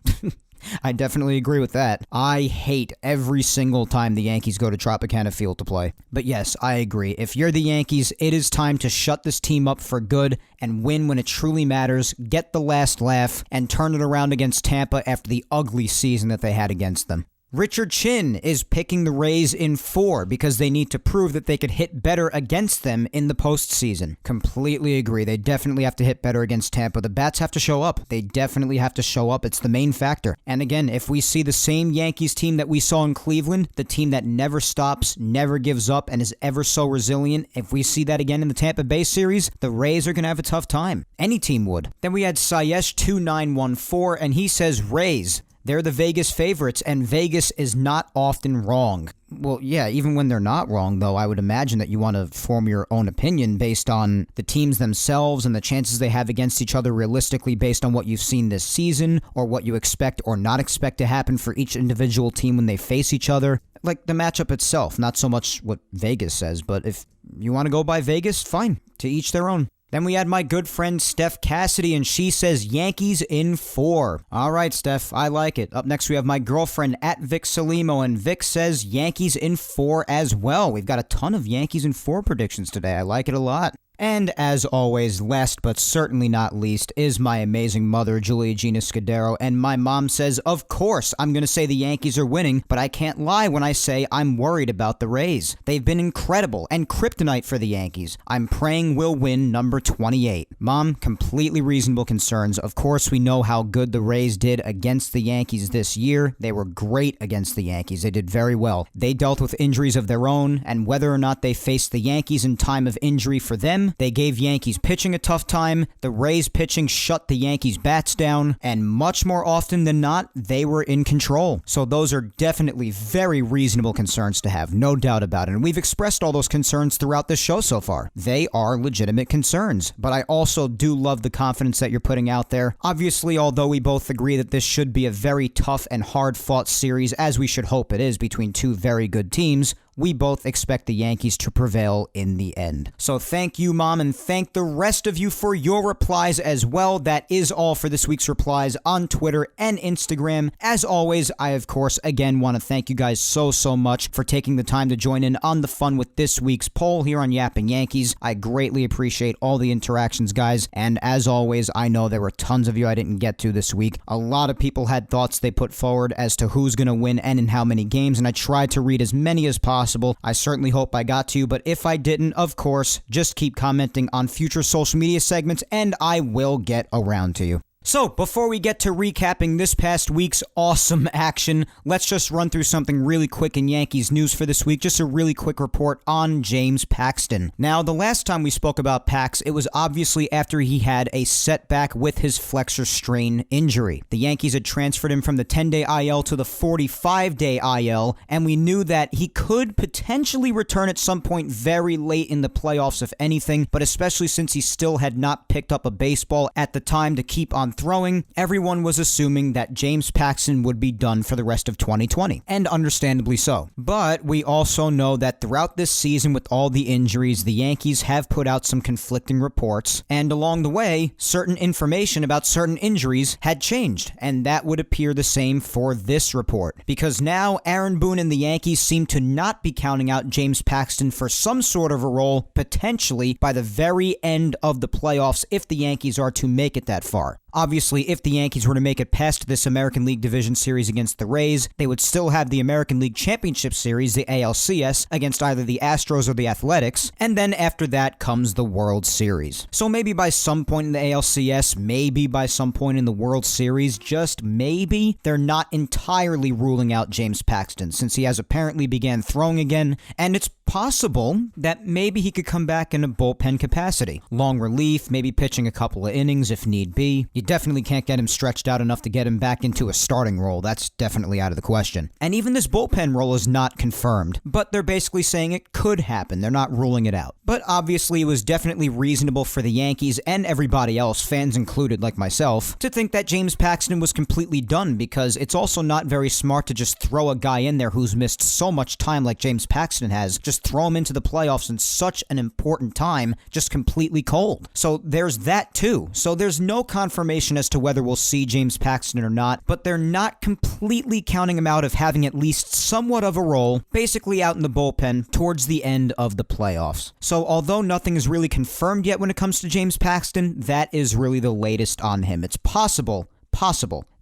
I definitely agree with that. I hate every single time the Yankees go to Tropicana Field to play. But yes, I agree. If you're the Yankees, it is time to shut this team up for good and win when it truly matters, get the last laugh, and turn it around against Tampa after the ugly season that they had against them. Richard Chin is picking the Rays in 4 because they need to prove that they could hit better against them in the postseason. Completely agree. They definitely have to hit better against Tampa. The bats have to show up. They definitely have to show up. It's the main factor. And again, if we see the same Yankees team that we saw in Cleveland, the team that never stops, never gives up, and is ever so resilient, if we see that again in the Tampa Bay series, the Rays are going to have a tough time. Any team would. Then we had Sayesh2914, and he says Rays. They're the Vegas favorites, and Vegas is not often wrong. Well, yeah, even when they're not wrong, though, I would imagine that you want to form your own opinion based on the teams themselves and the chances they have against each other realistically based on what you've seen this season or what you expect or not expect to happen for each individual team when they face each other. Like the matchup itself, not so much what Vegas says, but if you want to go by Vegas, fine, to each their own. Then we had my good friend Steph Cassidy, and she says Yankees in 4. All right, Steph, I like it. Up next, we have my girlfriend at Vic Salimo, and Vic says Yankees in 4 as well. We've got a ton of Yankees in 4 predictions today. I like it a lot. And as always, last but certainly not least, is my amazing mother, Julia Gina Scudiero, and my mom says, of course, I'm going to say the Yankees are winning, but I can't lie when I say I'm worried about the Rays. They've been incredible and kryptonite for the Yankees. I'm praying we'll win number 28. Mom, completely reasonable concerns. Of course, we know how good the Rays did against the Yankees this year. They were great against the Yankees. They did very well. They dealt with injuries of their own, and whether or not they faced the Yankees in time of injury for them, they gave Yankees pitching a tough time, the Rays pitching shut the Yankees bats down, and much more often than not, they were in control. So those are definitely very reasonable concerns to have, no doubt about it. And we've expressed all those concerns throughout this show so far. They are legitimate concerns, but I also do love the confidence that you're putting out there. Obviously, although we both agree that this should be a very tough and hard-fought series, as we should hope it is between two very good teams, we both expect the Yankees to prevail in the end. So thank you, Mom, and thank the rest of you for your replies as well. That is all for this week's replies on Twitter and Instagram. As always, I, of course, again want to thank you guys so much for taking the time to join in on the fun with this week's poll here on Yapping Yankees. I greatly appreciate all the interactions, guys, and as always, I know there were tons of you I didn't get to this week. A lot of people had thoughts they put forward as to who's going to win and in how many games, and I tried to read as many as possible. I certainly hope I got to you, but if I didn't, of course, just keep commenting on future social media segments and I will get around to you. So, before we get to recapping this past week's awesome action, let's just run through something really quick in Yankees news for this week. Just a really quick report on James Paxton. Now, the last time we spoke about Pax, it was obviously after he had a setback with his flexor strain injury. The Yankees had transferred him from the 10-day IL to the 45-day IL, and we knew that he could potentially return at some point very late in the playoffs, if anything, but especially since he still had not picked up a baseball at the time to keep on throwing, everyone was assuming that James Paxton would be done for the rest of 2020, and understandably so. But we also know that throughout this season with all the injuries, the Yankees have put out some conflicting reports, and along the way, certain information about certain injuries had changed, and that would appear the same for this report. Because now, Aaron Boone and the Yankees seem to not be counting out James Paxton for some sort of a role, potentially by the very end of the playoffs if the Yankees are to make it that far. Obviously, if the Yankees were to make it past this American League Division Series against the Rays, they would still have the American League Championship Series, the ALCS, against either the Astros or the Athletics, and then after that comes the World Series. So maybe by some point in the ALCS, maybe by some point in the World Series, just maybe, they're not entirely ruling out James Paxton, since he has apparently began throwing again, and it's possible that maybe he could come back in a bullpen capacity. Long relief, maybe pitching a couple of innings if need be. You definitely can't get him stretched out enough to get him back into a starting role. That's definitely out of the question. And even this bullpen role is not confirmed, but they're basically saying it could happen. They're not ruling it out. But obviously it was definitely reasonable for the Yankees and everybody else, fans included like myself, to think that James Paxton was completely done, because it's also not very smart to just throw a guy in there who's missed so much time like James Paxton has, just throw him into the playoffs in such an important time, just completely cold. So there's that too. So there's no confirmation as to whether we'll see James Paxton or not, but they're not completely counting him out of having at least somewhat of a role, basically out in the bullpen towards the end of the playoffs. So although nothing is really confirmed yet when it comes to James Paxton, that is really the latest on him. It's possible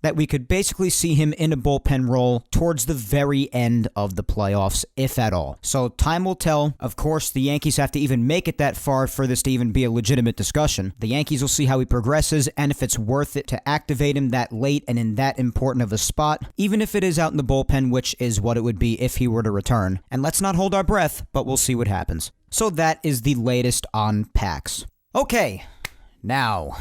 that we could basically see him in a bullpen role towards the very end of the playoffs, if at all. So time will tell. Of course, the Yankees have to even make it that far for this to even be a legitimate discussion. The Yankees will see how he progresses and if it's worth it to activate him that late and in that important of a spot, even if it is out in the bullpen, which is what it would be if he were to return. And let's not hold our breath, but we'll see what happens. So that is the latest on Pax. Okay. Now,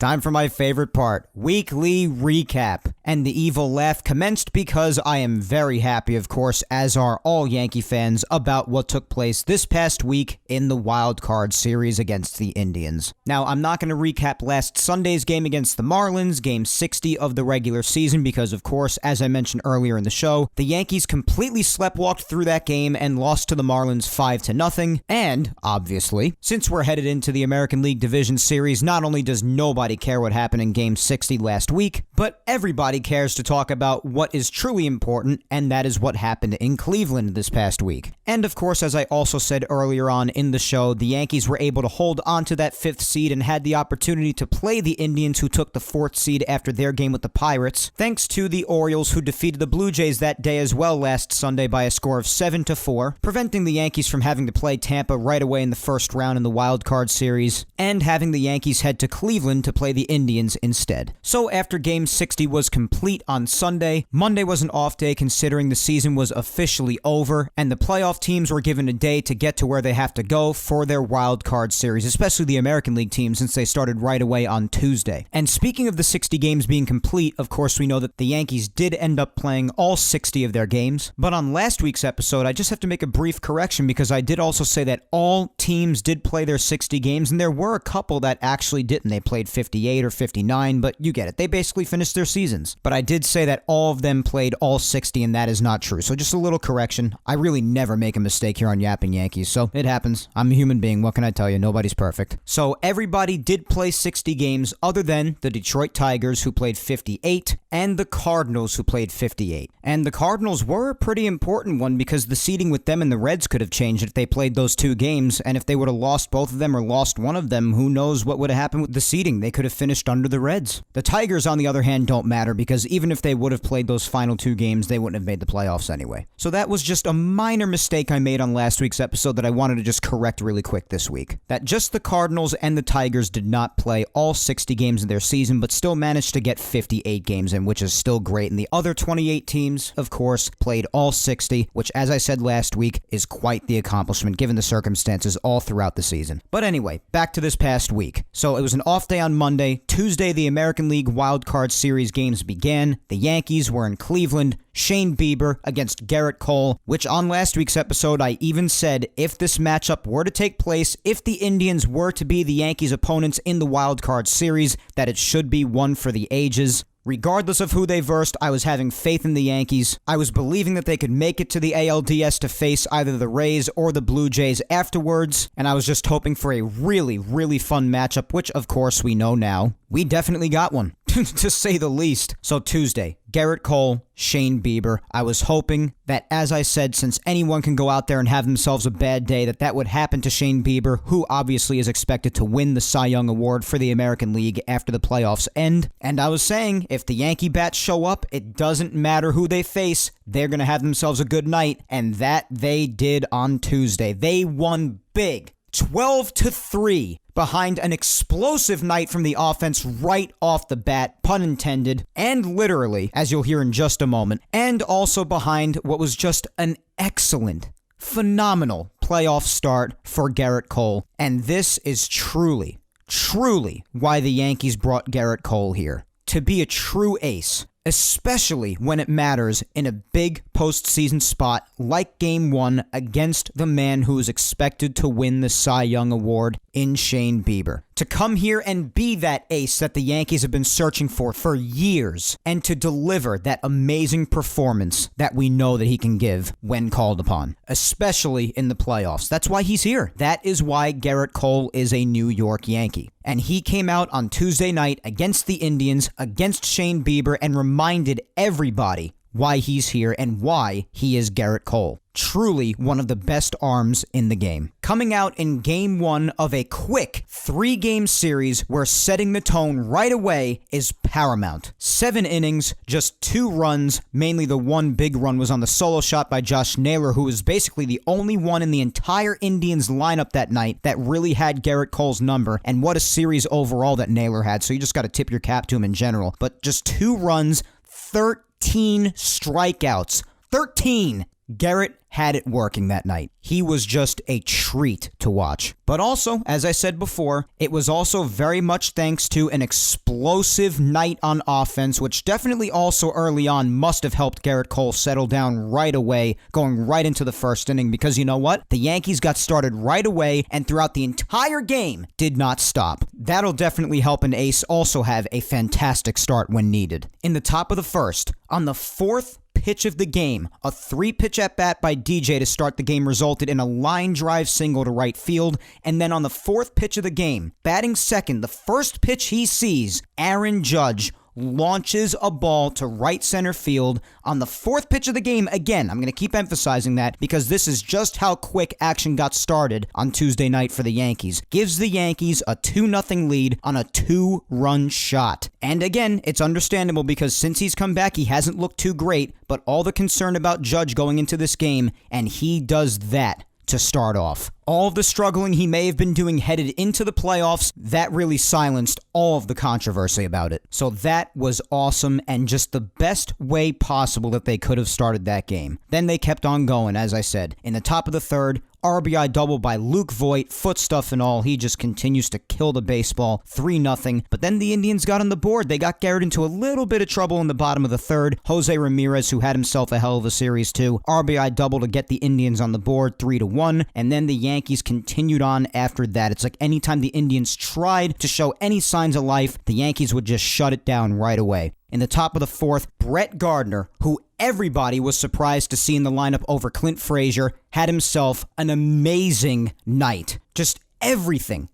time for my favorite part, weekly recap. And the evil laugh commenced because I am very happy, of course, as are all Yankee fans, about what took place this past week in the wild card series against the Indians. Now, I'm not going to recap last Sunday's game against the Marlins, game 60 of the regular season, because, of course, as I mentioned earlier in the show, the Yankees completely sleptwalked through that game and lost to the Marlins 5-0. And, obviously, since we're headed into the American League Division Series, not only does nobody care what happened in game 60 last week, but everybody cares to talk about what is truly important, and that is what happened in Cleveland this past week. And of course, as I also said earlier on in the show, the Yankees were able to hold on to that 5th seed and had the opportunity to play the Indians, who took the 4th seed after their game with the Pirates, thanks to the Orioles, who defeated the Blue Jays that day as well last Sunday by a score of 7-4, preventing the Yankees from having to play Tampa right away in the first round in the wild card series, and having the Yankees head to Cleveland to play the Indians instead. So after game 60 was complete on Sunday, Monday was an off day considering the season was officially over, and the playoff teams were given a day to get to where they have to go for their wild card series, especially the American League teams, since they started right away on Tuesday. And speaking of the 60 games being complete, of course we know that the Yankees did end up playing all 60 of their games, but on last week's episode I just have to make a brief correction, because I did also say that all teams did play their 60 games, and there were a couple that actually didn't. They played 58 or 59, but you get it. They basically finished their seasons. But I did say that all of them played all 60, and that is not true. So just a little correction. I really never make a mistake here on Yapping Yankees, so it happens. I'm a human being. What can I tell you? Nobody's perfect. So everybody did play 60 games other than the Detroit Tigers, who played 58, and the Cardinals, who played 58. And the Cardinals were a pretty important one, because the seeding with them and the Reds could have changed if they played those 2 games, and if they would have lost both of them or lost one of them, who knows what would have happened with the seeding. They could have finished under the Reds. The Tigers, on the other hand, don't matter, because even if they would have played those final 2 games, they wouldn't have made the playoffs anyway. So that was just a minor mistake I made on last week's episode that I wanted to just correct really quick this week. That just the Cardinals and the Tigers did not play all 60 games in their season, but still managed to get 58 games in, which is still great. And the other 28 teams, of course, played all 60, which, as I said last week, is quite the accomplishment given the circumstances all throughout the season. But anyway, back to this past week. So it was an off day on Monday. Tuesday, the American League Wild Card Series games began. The Yankees were in Cleveland. Shane Bieber against Garrett Cole, which on last week's episode I even said if this matchup were to take place, if the Indians were to be the Yankees' opponents in the Wild Card Series, that it should be one for the ages. Regardless of who they versed, I was having faith in the Yankees. I was believing that they could make it to the ALDS to face either the Rays or the Blue Jays afterwards, and I was just hoping for a really, really fun matchup, which of course we know now. We definitely got one, to say the least. So Tuesday, Garrett Cole, Shane Bieber. I was hoping that, as I said, since anyone can go out there and have themselves a bad day, that would happen to Shane Bieber, who obviously is expected to win the Cy Young Award for the American League after the playoffs end. And I was saying, if the Yankee bats show up, it doesn't matter who they face, they're going to have themselves a good night, and that they did on Tuesday. They won big, 12-3. Behind an explosive night from the offense right off the bat, pun intended, and literally, as you'll hear in just a moment, and also behind what was just an excellent, phenomenal playoff start for Garrett Cole. And this is truly, truly why the Yankees brought Garrett Cole here. To be a true ace, especially when it matters in a big postseason spot like Game 1 against the man who is expected to win the Cy Young Award in Shane Bieber. To come here and be that ace that the Yankees have been searching for years, and to deliver that amazing performance that we know that he can give when called upon, especially in the playoffs. That's why he's here. That is why Garrett Cole is a New York Yankee. And he came out on Tuesday night against the Indians, against Shane Bieber, and reminded everybody why he's here and why he is Garrett Cole. Truly one of the best arms in the game. Coming out in game 1 of a quick 3-game series where setting the tone right away is paramount. 7 innings, just 2 runs, mainly the one big run was on the solo shot by Josh Naylor, who was basically the only one in the entire Indians lineup that night that really had Garrett Cole's number, and what a series overall that Naylor had, so you just got to tip your cap to him in general. But just 2 runs, 13 strikeouts. 13! Garrett had it working that night. He was just a treat to watch. But also, as I said before, it was also very much thanks to an explosive night on offense, which definitely also early on must have helped Garrett Cole settle down right away, going right into the first inning, because you know what? The Yankees got started right away and throughout the entire game did not stop. That'll definitely help an ace also have a fantastic start when needed. In the top of the first, on the 4th pitch of the game, a 3-pitch at-bat by DJ to start the game resulted in a line drive single to right field, and then on the 4th pitch of the game, batting second, the first pitch he sees, Aaron Judge launches a ball to right center field on the 4th pitch of the game. Again, I'm going to keep emphasizing that because this is just how quick action got started on Tuesday night for the Yankees. Gives the Yankees a 2-0 lead on a 2-run shot. And again, it's understandable because since he's come back, he hasn't looked too great, but all the concern about Judge going into this game, and he does that to start off. All of the struggling he may have been doing headed into the playoffs, that really silenced all of the controversy about it. So that was awesome and just the best way possible that they could have started that game. Then they kept on going, as I said. In the top of the 3rd, RBI double by Luke Voit, foot stuff and all. He just continues to kill the baseball. 3-0. But then the Indians got on the board. They got Garrett into a little bit of trouble in the bottom of the 3rd. Jose Ramirez, who had himself a hell of a series too. RBI double to get the Indians on the board, 3-1. And then the Yankees continued on after that. It's like anytime the Indians tried to show any signs of life, the Yankees would just shut it down right away. In the top of the 4th, Brett Gardner, who everybody was surprised to see in the lineup over Clint Frazier, had himself an amazing night. Just everything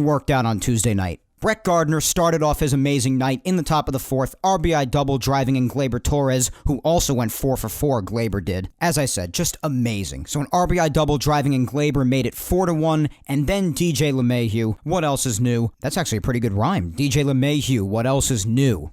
worked out on Tuesday night. Brett Gardner started off his amazing night in the top of the 4th, RBI double driving in Gleyber Torres, who also went 4 for 4, Gleyber did. As I said, just amazing. So an RBI double driving in Gleyber made it 4-1, and then DJ LeMahieu, what else is new? That's actually a pretty good rhyme. DJ LeMahieu, what else is new?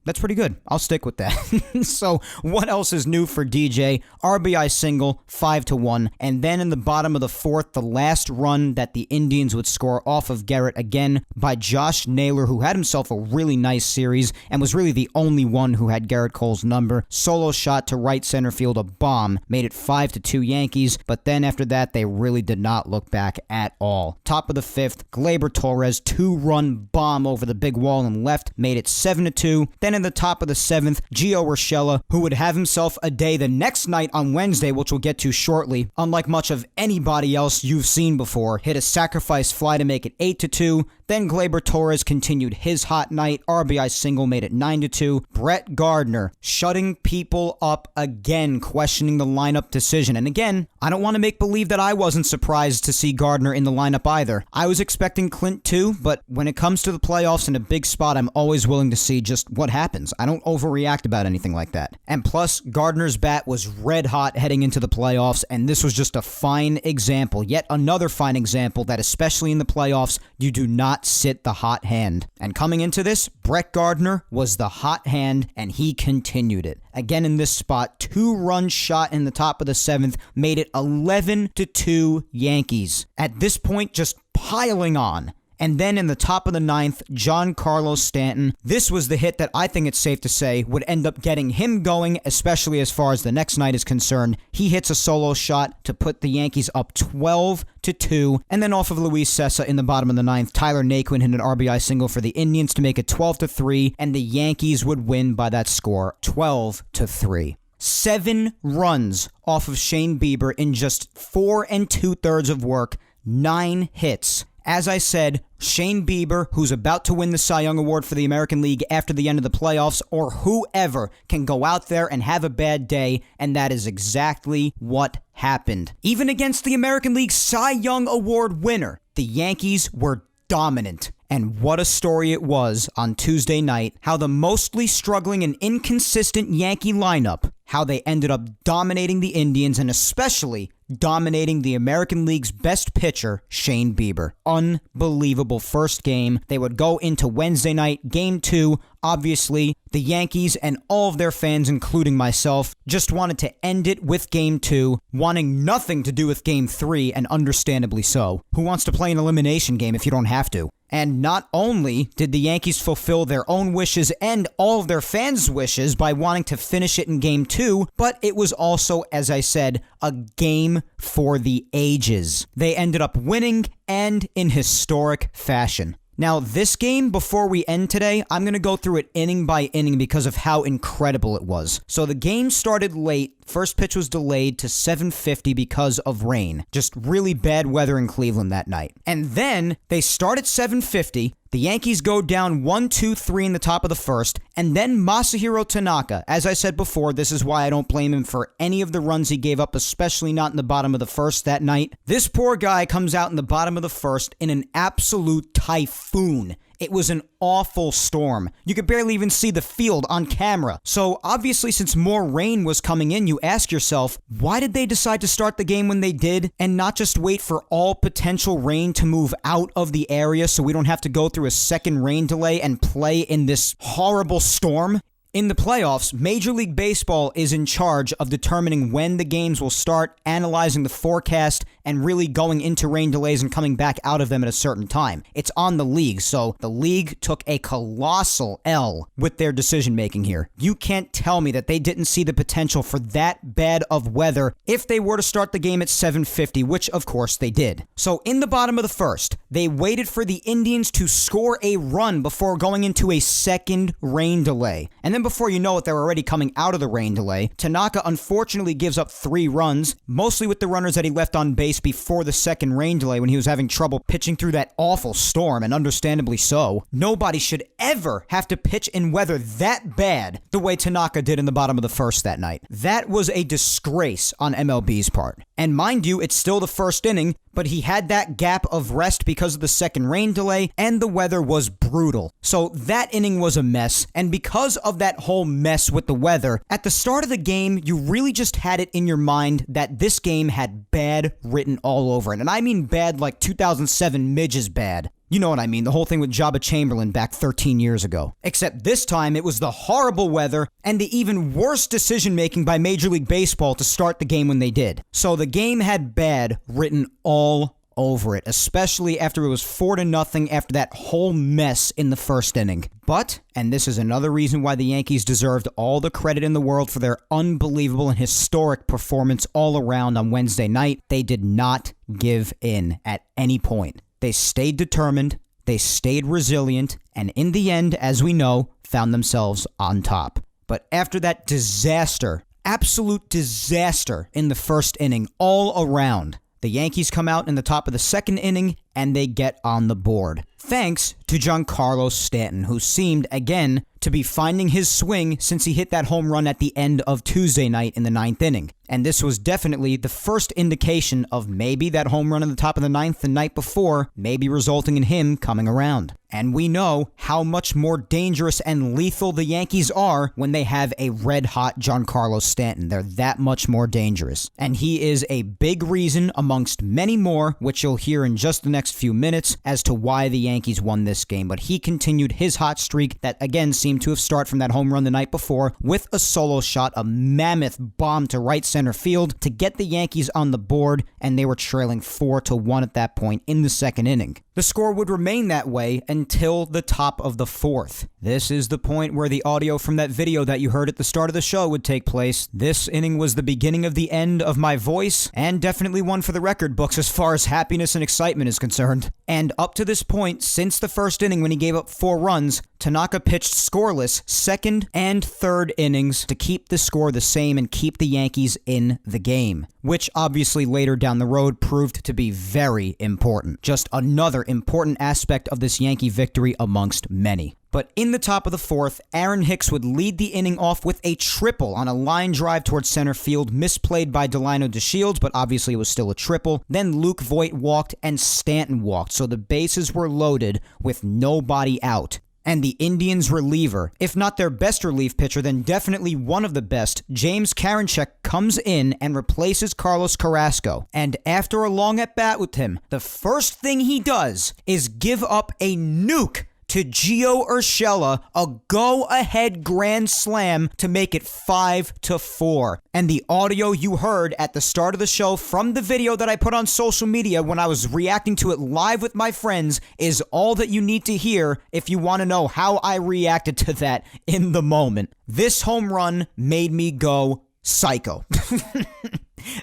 That's pretty good. I'll stick with that. So, what else is new for DJ? RBI single, 5-1. And then in the bottom of the 4th, the last run that the Indians would score off of Garrett again by Josh Naylor, who had himself a really nice series and was really the only one who had Garrett Cole's number. Solo shot to right center field, a bomb. Made it 5-2 Yankees. But then after that, they really did not look back at all. Top of the 5th, Gleyber Torres, 2-run bomb over the big wall and left. Made it 7-2. Then in the top of the 7th, Gio Urshela, who would have himself a day the next night on Wednesday, which we'll get to shortly, unlike much of anybody else you've seen before, hit a sacrifice fly to make it 8-2. Then Gleyber Torres continued his hot night. RBI single made it 9-2. Brett Gardner shutting people up again, questioning the lineup decision. And again, I don't want to make believe that I wasn't surprised to see Gardner in the lineup either. I was expecting Clint too, but when it comes to the playoffs in a big spot, I'm always willing to see just what happens. I don't overreact about anything like that. And plus, Gardner's bat was red hot heading into the playoffs, and this was just a fine example, yet another fine example that especially in the playoffs, you do not sit the hot hand. And coming into this, Brett Gardner was the hot hand, and he continued it. Again in this spot, 2-run shot in the top of the 7th made it 11-2 Yankees. At this point, just piling on. And then in the top of the 9th, Giancarlo Stanton. This was the hit that I think it's safe to say would end up getting him going, especially as far as the next night is concerned. He hits a solo shot to put the Yankees up 12-2. And then off of Luis Sessa in the bottom of the 9th, Tyler Naquin hit an RBI single for the Indians to make it 12-3. And the Yankees would win by that score, 12-3. 7 runs off of Shane Bieber in just 4 2/3 of work, 9 hits. As I said, Shane Bieber, who's about to win the Cy Young Award for the American League after the end of the playoffs, or whoever, can go out there and have a bad day, and that is exactly what happened. Even against the American League Cy Young Award winner, the Yankees were dominant. And what a story it was on Tuesday night, how the mostly struggling and inconsistent Yankee lineup, how they ended up dominating the Indians and especially dominating the American League's best pitcher, Shane Bieber. Unbelievable first game. They would go into Wednesday night, Game 2. Obviously, the Yankees and all of their fans, including myself, just wanted to end it with Game 2, wanting nothing to do with Game 3, and understandably so. Who wants to play an elimination game if you don't have to? And not only did the Yankees fulfill their own wishes and all of their fans' wishes by wanting to finish it in Game 2, but it was also, as I said, a game for the ages. They ended up winning, and in historic fashion. Now, this game, before we end today, I'm going to go through it inning by inning because of how incredible it was. So the game started late. First pitch was delayed to 7:50 because of rain. Just really bad weather in Cleveland that night. And then they start at 7:50. The Yankees go down 1-2-3 in the top of the first, and then Masahiro Tanaka. As I said before, this is why I don't blame him for any of the runs he gave up, especially not in the bottom of the first that night. This poor guy comes out in the bottom of the first in an absolute typhoon. It was an awful storm. You could barely even see the field on camera. So obviously, since more rain was coming in, you ask yourself, why did they decide to start the game when they did and not just wait for all potential rain to move out of the area so we don't have to go through a second rain delay and play in this horrible storm? In the playoffs, Major League Baseball is in charge of determining when the games will start, analyzing the forecast, and really going into rain delays and coming back out of them at a certain time. It's on the league, so the league took a colossal L with their decision-making here. You can't tell me that they didn't see the potential for that bad of weather if they were to start the game at 7:50, which of course they did. So in the bottom of the first, they waited for the Indians to score a run before going into a second rain delay. And then before you know it, they're already coming out of the rain delay. Tanaka unfortunately gives up 3 runs, mostly with the runners that he left on base before the second rain delay when he was having trouble pitching through that awful storm, and understandably so. Nobody should ever have to pitch in weather that bad the way Tanaka did in the bottom of the first that night. That was a disgrace on MLB's part. And mind you, it's still the first inning, but he had that gap of rest because of the second rain delay, and the weather was brutal. So that inning was a mess, and because of that whole mess with the weather, at the start of the game, you really just had it in your mind that this game had bad written all over it. And I mean bad like 2007 Midge's bad. You know what I mean, the whole thing with Jabba Chamberlain back 13 years ago. Except this time, it was the horrible weather and the even worse decision-making by Major League Baseball to start the game when they did. So the game had bad written all over it, especially after it was 4-0 after that whole mess in the first inning. But, and this is another reason why the Yankees deserved all the credit in the world for their unbelievable and historic performance all around on Wednesday night, they did not give in at any point. They stayed determined, they stayed resilient, and in the end, as we know, found themselves on top. But after that disaster, absolute disaster in the first inning all around, the Yankees come out in the top of the second inning and they get on the board. Thanks to Giancarlo Stanton, who seemed, again, to be finding his swing since he hit that home run at the end of Tuesday night in the 9th inning. And this was definitely the first indication of maybe that home run in the top of the 9th the night before, maybe resulting in him coming around. And we know how much more dangerous and lethal the Yankees are when they have a red-hot Giancarlo Stanton. They're that much more dangerous. And he is a big reason amongst many more, which you'll hear in just the next few minutes, as to why the Yankees won this game. But he continued his hot streak that again seemed to have started from that home run the night before with a solo shot, a mammoth bomb to right center field to get the Yankees on the board, and they were trailing 4-1 at that point in the second inning. The score would remain that way until the top of the fourth. This is the point where the audio from that video that you heard at the start of the show would take place. This inning was the beginning of the end of my voice, and definitely one for the record books as far as happiness and excitement is concerned. And up to this point, since the first inning when he gave up 4 runs, Tanaka pitched scoreless second and third innings to keep the score the same and keep the Yankees in the game. which obviously later down the road proved to be very important. Just another important aspect of this Yankee victory amongst many. But in the top of the fourth, Aaron Hicks would lead the inning off with a triple on a line drive towards center field, misplayed by Delino DeShields, but obviously it was still a triple. Then Luke Voit walked and Stanton walked, so the bases were loaded with nobody out. And the Indians' reliever, if not their best relief pitcher, then definitely one of the best, James Karinchak, comes in and replaces Carlos Carrasco. And after a long at-bat with him, the first thing he does is give up a nuke to Gio Urshela, a go-ahead grand slam to make it 5-4. And the audio you heard at the start of the show from the video that I put on social media when I was reacting to it live with my friends is all that you need to hear if you want to know how I reacted to that in the moment. This home run made me go psycho.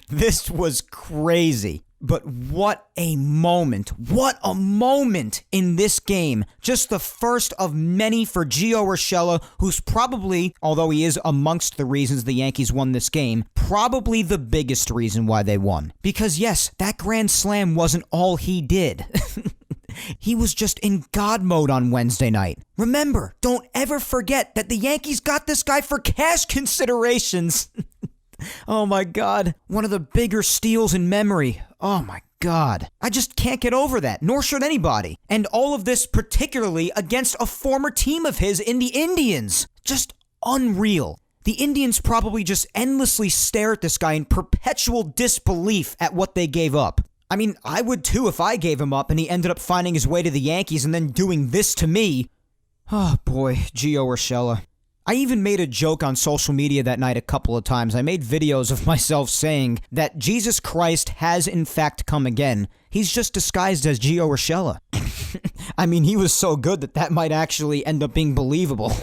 This was crazy. But what a moment. What a moment in this game. Just the first of many for Gio Urshela, who's probably, although he is amongst the reasons the Yankees won this game, probably the biggest reason why they won. Because yes, that grand slam wasn't all he did. He was just in God mode on Wednesday night. Remember, don't ever forget that the Yankees got this guy for cash considerations. Oh my God, one of the bigger steals in memory. Oh my God. I just can't get over that, nor should anybody. And all of this particularly against a former team of his in the Indians. Just unreal. The Indians probably just endlessly stare at this guy in perpetual disbelief at what they gave up. I mean, I would too if I gave him up and he ended up finding his way to the Yankees and then doing this to me. Oh boy, Gio Urshela. I even made a joke on social media that night a couple of times. I made videos of myself saying that Jesus Christ has in fact come again. He's just disguised as Gio Urshela. I mean, he was so good that might actually end up being believable.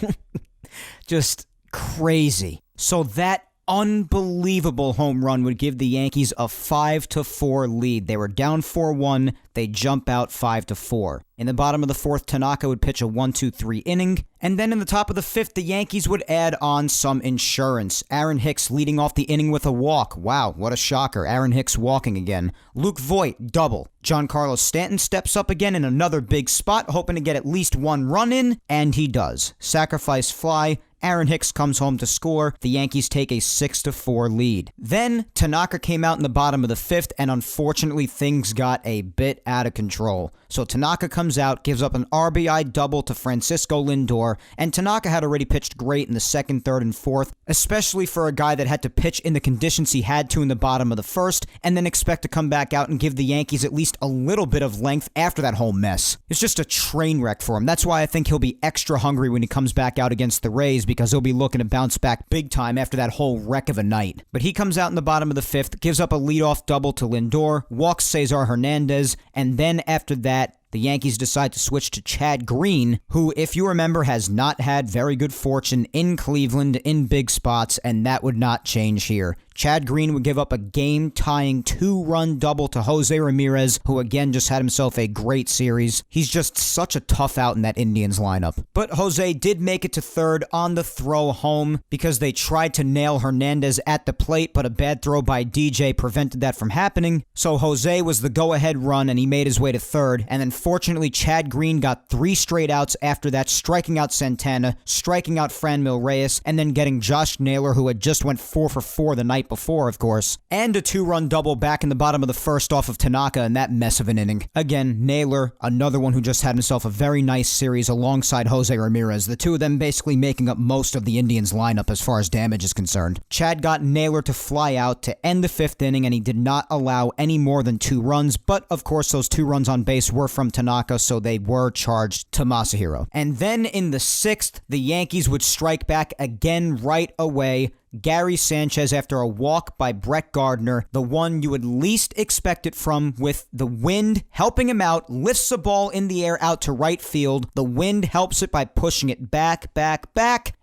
Just crazy. So that unbelievable home run would give the Yankees a 5-4 lead. They were down 4-1. They jump out 5-4. In the bottom of the fourth, Tanaka would pitch a 1-2-3 inning. And then in the top of the fifth, the Yankees would add on some insurance. Aaron Hicks leading off the inning with a walk. Wow, what a shocker. Aaron Hicks walking again. Luke Voit, double. Giancarlo Stanton steps up again in another big spot, hoping to get at least one run in, and he does. Sacrifice fly. Aaron Hicks comes home to score. The Yankees take a 6-4 lead. Then, Tanaka came out in the bottom of the fifth, and unfortunately, things got a bit out of control. So Tanaka comes out, gives up an RBI double to Francisco Lindor, and Tanaka had already pitched great in the second, third, and fourth, especially for a guy that had to pitch in the conditions he had to in the bottom of the first, and then expect to come back out and give the Yankees at least a little bit of length after that whole mess. It's just a train wreck for him. That's why I think he'll be extra hungry when he comes back out against the Rays, because he'll be looking to bounce back big time after that whole wreck of a night. But he comes out in the bottom of the fifth, gives up a leadoff double to Lindor, walks Cesar Hernandez, and then after that, the Yankees decide to switch to Chad Green, who, if you remember, has not had very good fortune in Cleveland in big spots, and that would not change here. Chad Green would give up a game-tying 2-run double to Jose Ramirez, who again just had himself a great series. He's just such a tough out in that Indians lineup. But Jose did make it to third on the throw home because they tried to nail Hernandez at the plate, but a bad throw by DJ prevented that from happening. So Jose was the go-ahead run, and he made his way to third. And then fortunately, Chad Green got 3 straight outs after that, striking out Santana, striking out Franmil Reyes, and then getting Josh Naylor, who had just went 4 for 4 the night before, of course, and a 2-run double back in the bottom of the first off of Tanaka in that mess of an inning. Again, Naylor, another one who just had himself a very nice series alongside Jose Ramirez, the two of them basically making up most of the Indians lineup as far as damage is concerned. Chad got Naylor to fly out to end the 5th inning, and he did not allow any more than 2 runs, but of course those 2 runs on base were from Tanaka, so they were charged to Masahiro. And then in the 6th, the Yankees would strike back again right away. Gary Sanchez, after a walk by Brett Gardner, the one you would least expect it from, with the wind helping him out, lifts the ball in the air out to right field. The wind helps it by pushing it back,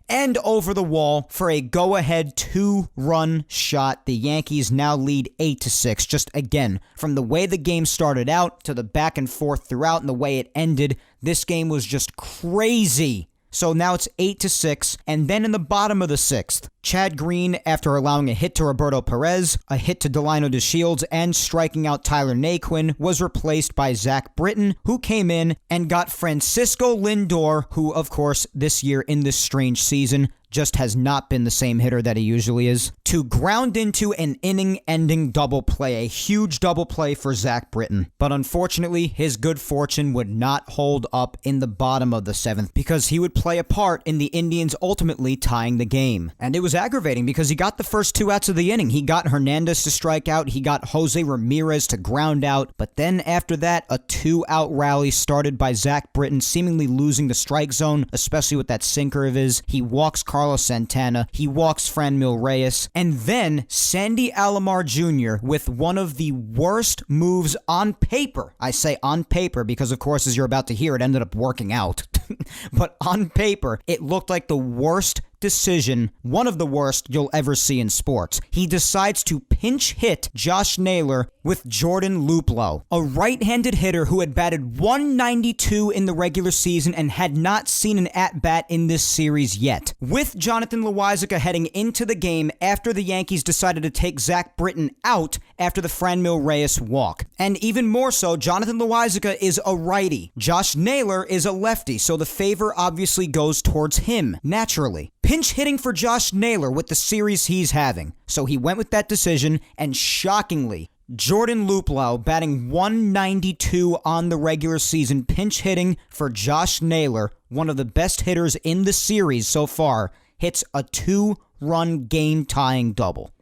and over the wall for a go-ahead 2-run shot. The Yankees now lead 8-6. Just again, from the way the game started out to the back and forth throughout and the way it ended, this game was just crazy. So now it's 8-6, and then in the bottom of the 6th, Chad Green, after allowing a hit to Roberto Perez, a hit to Delino DeShields, and striking out Tyler Naquin, was replaced by Zach Britton, who came in and got Francisco Lindor, who, of course, this year in this strange season, just has not been the same hitter that he usually is, to ground into an inning-ending double play, a huge double play for Zach Britton. But unfortunately, his good fortune would not hold up in the bottom of the 7th because he would play a part in the Indians ultimately tying the game. And it was aggravating because he got the first 2 outs of the inning. He got Hernandez to strike out, he got Jose Ramirez to ground out, but then after that, a 2-out rally started by Zach Britton, seemingly losing the strike zone, especially with that sinker of his. He walks Carlos Santana, he walks Franmil Reyes, and then Sandy Alomar Jr. with one of the worst moves on paper. I say on paper because, of course, as you're about to hear, it ended up working out. But on paper, it looked like the worst decision, one of the worst you'll ever see in sports. He decides to pinch hit Josh Naylor with Jordan Luplow, a right-handed hitter who had batted 192 in the regular season and had not seen an at-bat in this series yet. With Jonathan Loáisiga heading into the game after the Yankees decided to take Zach Britton out after the Franmil Reyes walk. And even more so, Jonathan Loáisiga is a righty. Josh Naylor is a lefty, so the favor obviously goes towards him, naturally. Pinch hitting for Josh Naylor with the series he's having. So he went with that decision, and shockingly, Jordan Luplow, batting 192 on the regular season, pinch hitting for Josh Naylor, one of the best hitters in the series so far, hits a 2-run game-tying double.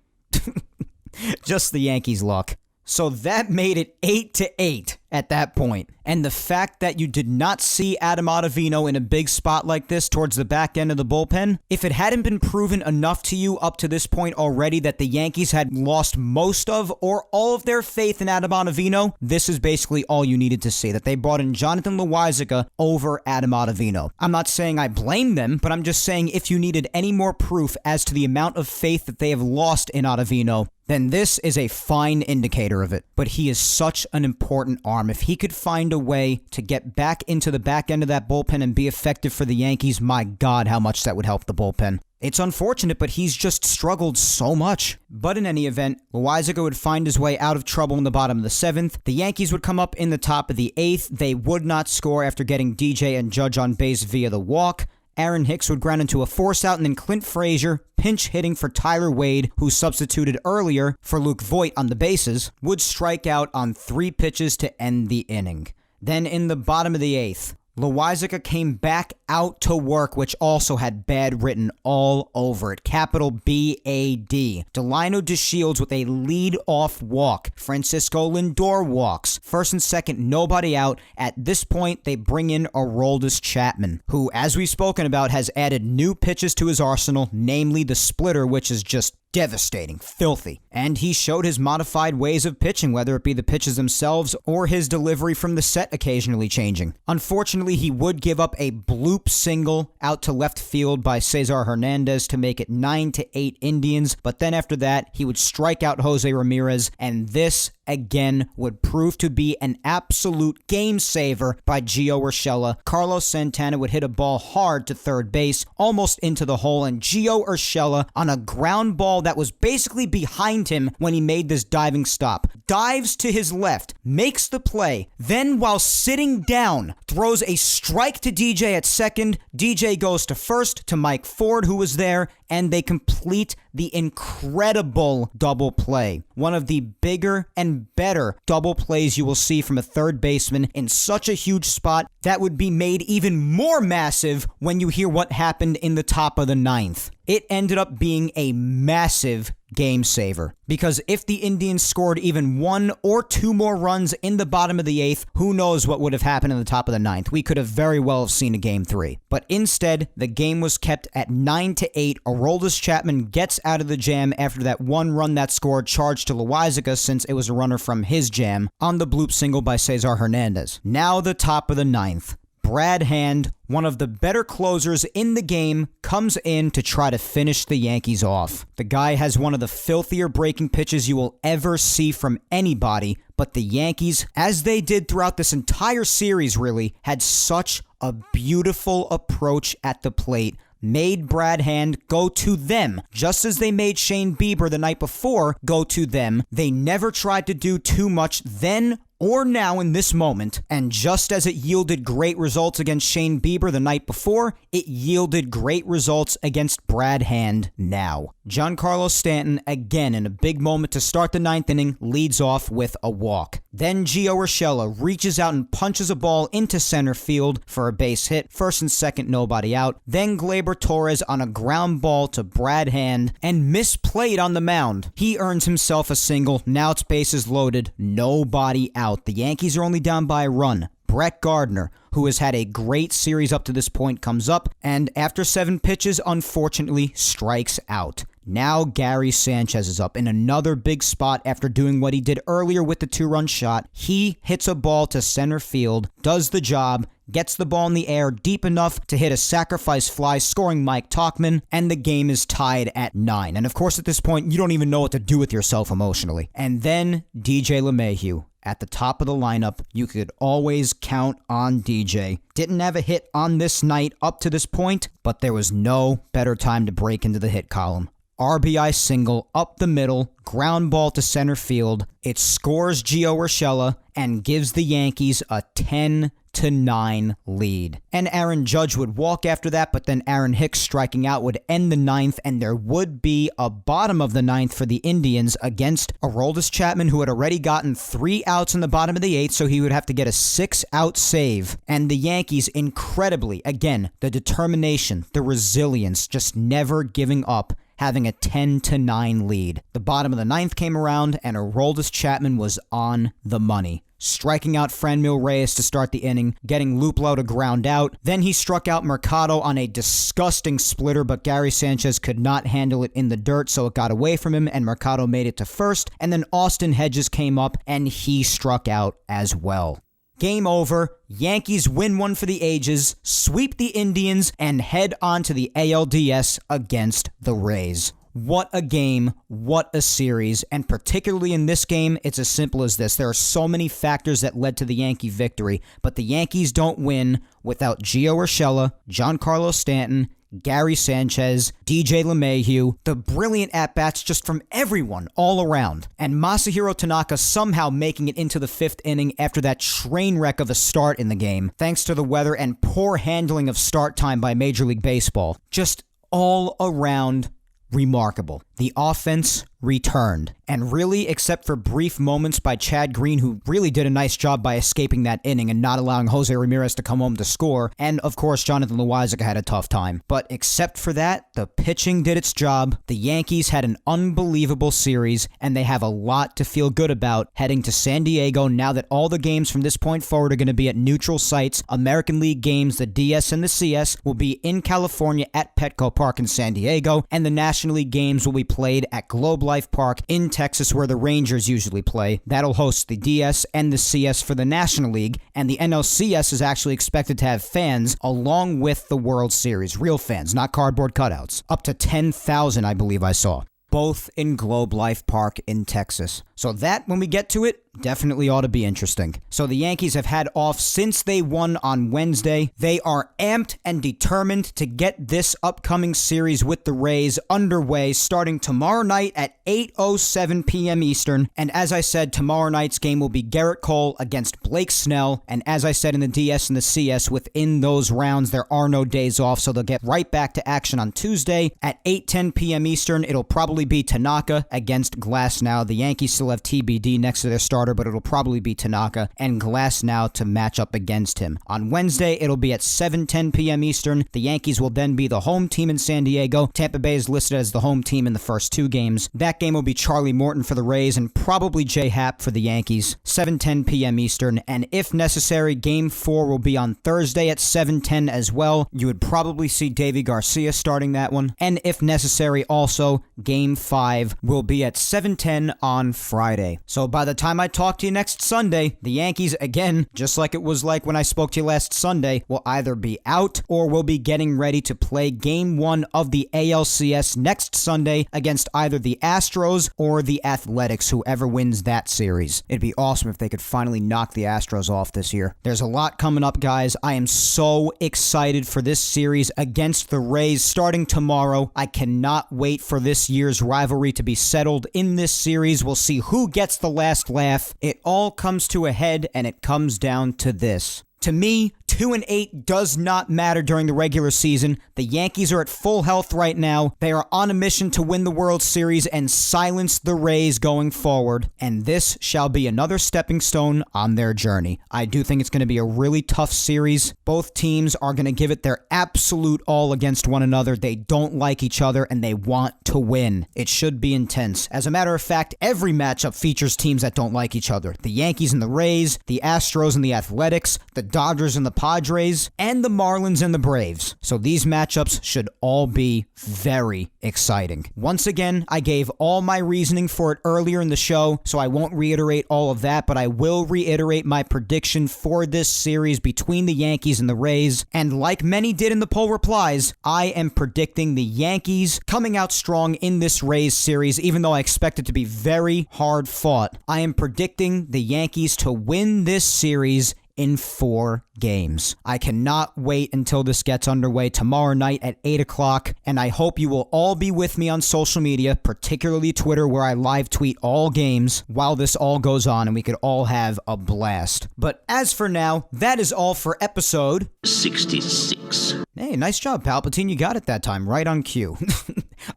Just the Yankees' luck. So that made it 8-8 at that point. And the fact that you did not see Adam Ottavino in a big spot like this towards the back end of the bullpen, if it hadn't been proven enough to you up to this point already that the Yankees had lost most of or all of their faith in Adam Ottavino, this is basically all you needed to see, that they brought in Jonathan Loáisiga over Adam Ottavino. I'm not saying I blame them, but I'm just saying if you needed any more proof as to the amount of faith that they have lost in Ottavino, then this is a fine indicator of it. But he is such an important arm. If he could find a way to get back into the back end of that bullpen and be effective for the Yankees, my God, how much that would help the bullpen. It's unfortunate, but he's just struggled so much. But in any event, Loáisiga would find his way out of trouble in the bottom of the 7th. The Yankees would come up in the top of the 8th. They would not score after getting DJ and Judge on base via the walk. Aaron Hicks would ground into a force out, and then Clint Frazier, pinch hitting for Tyler Wade, who substituted earlier for Luke Voit on the bases, would strike out on 3 pitches to end the inning. Then in the bottom of the 8th, Loáisiga came back out to work, which also had bad written all over it. Capital B-A-D. Delino DeShields with a lead-off walk. Francisco Lindor walks. First and second, nobody out. At this point, they bring in Aroldis Chapman, who, as we've spoken about, has added new pitches to his arsenal, namely the splitter, which is just devastating, filthy. And he showed his modified ways of pitching, whether it be the pitches themselves or his delivery from the set occasionally changing. Unfortunately, he would give up a bloop single out to left field by Cesar Hernandez to make it 9-8 Indians, but then after that, he would strike out Jose Ramirez, and this again would prove to be an absolute game saver by Gio Urshela. Carlos Santana would hit a ball hard to third base, almost into the hole, and Gio Urshela, on a ground ball that was basically behind him when he made this diving stop, dives to his left, makes the play, then while sitting down, throws a strike to DJ at second. DJ goes to first to Mike Ford, who was there, and they complete the incredible double play. One of the bigger and better double plays you will see from a third baseman in such a huge spot that would be made even more massive when you hear what happened in the top of the 9th. It ended up being a massive game saver, because if the Indians scored even 1 or 2 more runs in the bottom of the 8th, who knows what would have happened in the top of the 9th. We could have very well have seen a game 3. But instead, the game was kept at 9-8. Aroldis Chapman gets out of the jam after that 1 run that scored charged to Loáisiga, since it was a runner from his jam, on the bloop single by Cesar Hernandez. Now the top of the 9th. Brad Hand, one of the better closers in the game, comes in to try to finish the Yankees off. The guy has one of the filthier breaking pitches you will ever see from anybody, but the Yankees, as they did throughout this entire series really, had such a beautiful approach at the plate. made Brad Hand go to them, just as they made Shane Bieber the night before go to them. They never tried to do too much then or now in this moment, and just as it yielded great results against Shane Bieber the night before, it yielded great results against Brad Hand now. Giancarlo Stanton, again in a big moment to start the ninth inning, leads off with a walk. Then Gio Urshela reaches out and punches a ball into center field for a base hit, first and second, nobody out. Then Gleyber Torres on a ground ball to Brad Hand and misplayed on the mound. He earns himself a single, now it's bases loaded, nobody out. The Yankees are only down by a run. Brett Gardner, who has had a great series up to this point, comes up and after 7 pitches, unfortunately, strikes out. Now Gary Sanchez is up in another big spot after doing what he did earlier with the 2-run shot. He hits a ball to center field, does the job, gets the ball in the air deep enough to hit a sacrifice fly, scoring Mike Tauchman, and the game is tied at 9. And of course, at this point, you don't even know what to do with yourself emotionally. And then DJ LeMahieu. At the top of the lineup, you could always count on DJ. Didn't have a hit on this night up to this point, but there was no better time to break into the hit column. RBI single up the middle, ground ball to center field. It scores Gio Urshela and gives the Yankees a 10-9 lead. And Aaron Judge would walk after that, but then Aaron Hicks striking out would end the ninth, and there would be a bottom of the ninth for the Indians against Aroldis Chapman, who had already gotten 3 outs in the bottom of the 8th, so he would have to get a 6-out save. And the Yankees, incredibly, again, the determination, the resilience, just never giving up, having a 10-9 lead. The bottom of the ninth came around, and Aroldis Chapman was on the money, striking out Franmil Reyes to start the inning, getting Luplow to ground out. Then he struck out Mercado on a disgusting splitter, but Gary Sanchez could not handle it in the dirt, so it got away from him, and Mercado made it to first. And then Austin Hedges came up, and he struck out as well. Game over. Yankees win one for the ages, sweep the Indians, and head on to the ALDS against the Rays. What a game, what a series, and particularly in this game, it's as simple as this. There are so many factors that led to the Yankee victory, but the Yankees don't win without Gio Urshela, Giancarlo Stanton, Gary Sanchez, DJ LeMahieu, the brilliant at-bats just from everyone all around, and Masahiro Tanaka somehow making it into the 5th inning after that train wreck of a start in the game, thanks to the weather and poor handling of start time by Major League Baseball. Just all around remarkable. The offense returned. And really, except for brief moments by Chad Green, who really did a nice job by escaping that inning and not allowing Jose Ramirez to come home to score, and of course, Jonathan Loáisiga had a tough time. But except for that, the pitching did its job. The Yankees had an unbelievable series, and they have a lot to feel good about heading to San Diego now that all the games from this point forward are going to be at neutral sites. American League games, the DS and the CS, will be in California at Petco Park in San Diego, and the National League games will be played at Globe Life Park in Texas, where the Rangers usually play. That'll host the DS and the CS for the National League, and the NLCS is actually expected to have fans along with the World Series. Real fans, not cardboard cutouts. Up to 10,000, I believe I saw. Both in Globe Life Park in Texas. So that, when we get to it, definitely ought to be interesting. So the Yankees have had off since they won on Wednesday. They are amped and determined to get this upcoming series with the Rays underway starting tomorrow night at 8:07 p.m. Eastern. And as I said, tomorrow night's game will be Garrett Cole against Blake Snell. And as I said in the DS and the CS, within those rounds, there are no days off, so they'll get right back to action on Tuesday at 8:10 p.m. Eastern. It'll probably be Tanaka against Glasnow. The Yankees still have TBD next to their starter, but it'll probably be Tanaka and Glasnow to match up against him. On Wednesday, it'll be at 7:10 p.m. Eastern. The Yankees will then be the home team in San Diego. Tampa Bay is listed as the home team in the first 2 games. That game will be Charlie Morton for the Rays and probably Jay Happ for the Yankees. 7:10 p.m. Eastern. And if necessary, Game 4 will be on Thursday at 7:10 as well. You would probably see Davy Garcia starting that one. And if necessary, also, Game 5 will be at 7:10 on Friday. So by the time I talk to you next Sunday, the Yankees, again, just like it was like when I spoke to you last Sunday, will either be out or will be getting ready to play Game 1 of the ALCS next Sunday against either the Astros or the Athletics, whoever wins that series. It'd be awesome if they could finally knock the Astros off this year. There's a lot coming up, guys. I am so excited for this series against the Rays starting tomorrow. I cannot wait for this year's rivalry to be settled in this series. We'll see who gets the last laugh. It all comes to a head, and it comes down to this. To me, 2-8 does not matter during the regular season. The Yankees are at full health right now. They are on a mission to win the World Series and silence the Rays going forward, and this shall be another stepping stone on their journey. I do think it's going to be a really tough series. Both teams are going to give it their absolute all against one another. They don't like each other, and they want to win. It should be intense. As a matter of fact, every matchup features teams that don't like each other. The Yankees and the Rays, the Astros and the Athletics, the Dodgers and the Padres, and the Marlins and the Braves. So these matchups should all be very exciting. Once again, I gave all my reasoning for it earlier in the show, so I won't reiterate all of that, but I will reiterate my prediction for this series between the Yankees and the Rays. And like many did in the poll replies, I am predicting the Yankees coming out strong in this Rays series, even though I expect it to be very hard fought. I am predicting the Yankees to win this series in 4 games. I cannot wait until this gets underway tomorrow night at 8 o'clock, and I hope you will all be with me on social media, particularly Twitter, where I live tweet all games while this all goes on, and we could all have a blast. But as for now, that is all for episode 66. Hey, nice job, Palpatine. You got it that time, right on cue.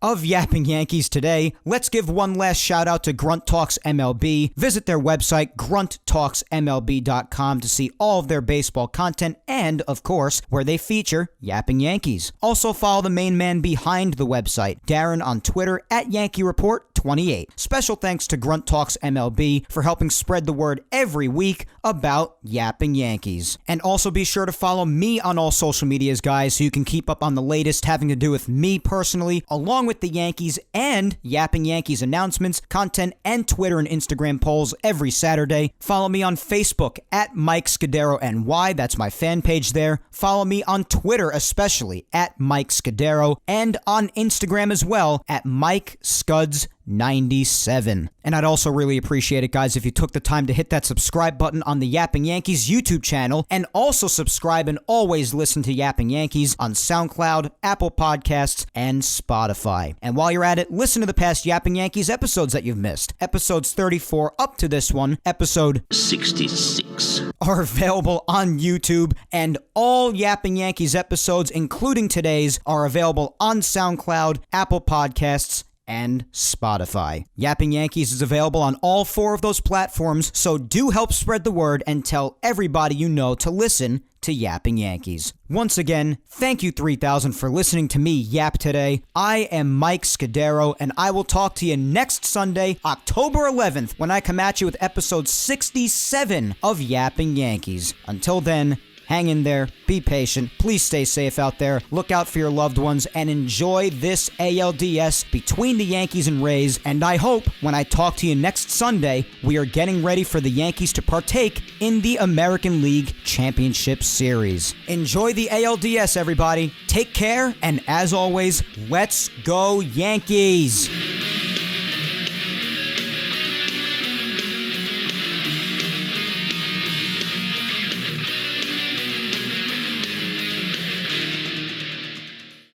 Of Yapping Yankees today, let's give one last shout out to Grunt Talks MLB. Visit their website, grunttalksmlb.com, to see all of their baseball content and, of course, where they feature Yapping Yankees. Also follow the main man behind the website, Darren, on Twitter at Yankee Report 28. Special thanks to Grunt Talks MLB for helping spread the word every week about Yapping Yankees. And also be sure to follow me on all social medias, guys, so you can keep up on the latest having to do with me personally, along with the Yankees and Yapping Yankees announcements, content, and Twitter and Instagram polls every Saturday. Follow me on Facebook at Mike Scudiero NY. That's my fan page there. Follow me on Twitter especially at Mike Scudiero, and on Instagram as well at Mike Scuds 97. And I'd also really appreciate it, guys, if you took the time to hit that subscribe button on the Yapping Yankees YouTube channel, and also subscribe and always listen to Yapping Yankees on SoundCloud, Apple Podcasts, and Spotify. And while you're at it, listen to the past Yapping Yankees episodes that you've missed. Episodes 34 up to this one, episode 66, are available on YouTube, and all Yapping Yankees episodes, including today's, are available on SoundCloud, Apple Podcasts, and Spotify. Yapping Yankees is available on all 4 of those platforms, so do help spread the word and tell everybody you know to listen to Yapping Yankees. Once again, thank you 3000 for listening to me yap today. I am Mike Scudiero, and I will talk to you next Sunday, October 11th, when I come at you with episode 67 of Yapping Yankees. Until then, hang in there, be patient, please stay safe out there, look out for your loved ones, and enjoy this ALDS between the Yankees and Rays. And I hope when I talk to you next Sunday, we are getting ready for the Yankees to partake in the American League Championship Series. Enjoy the ALDS, everybody. Take care, and as always, let's go Yankees!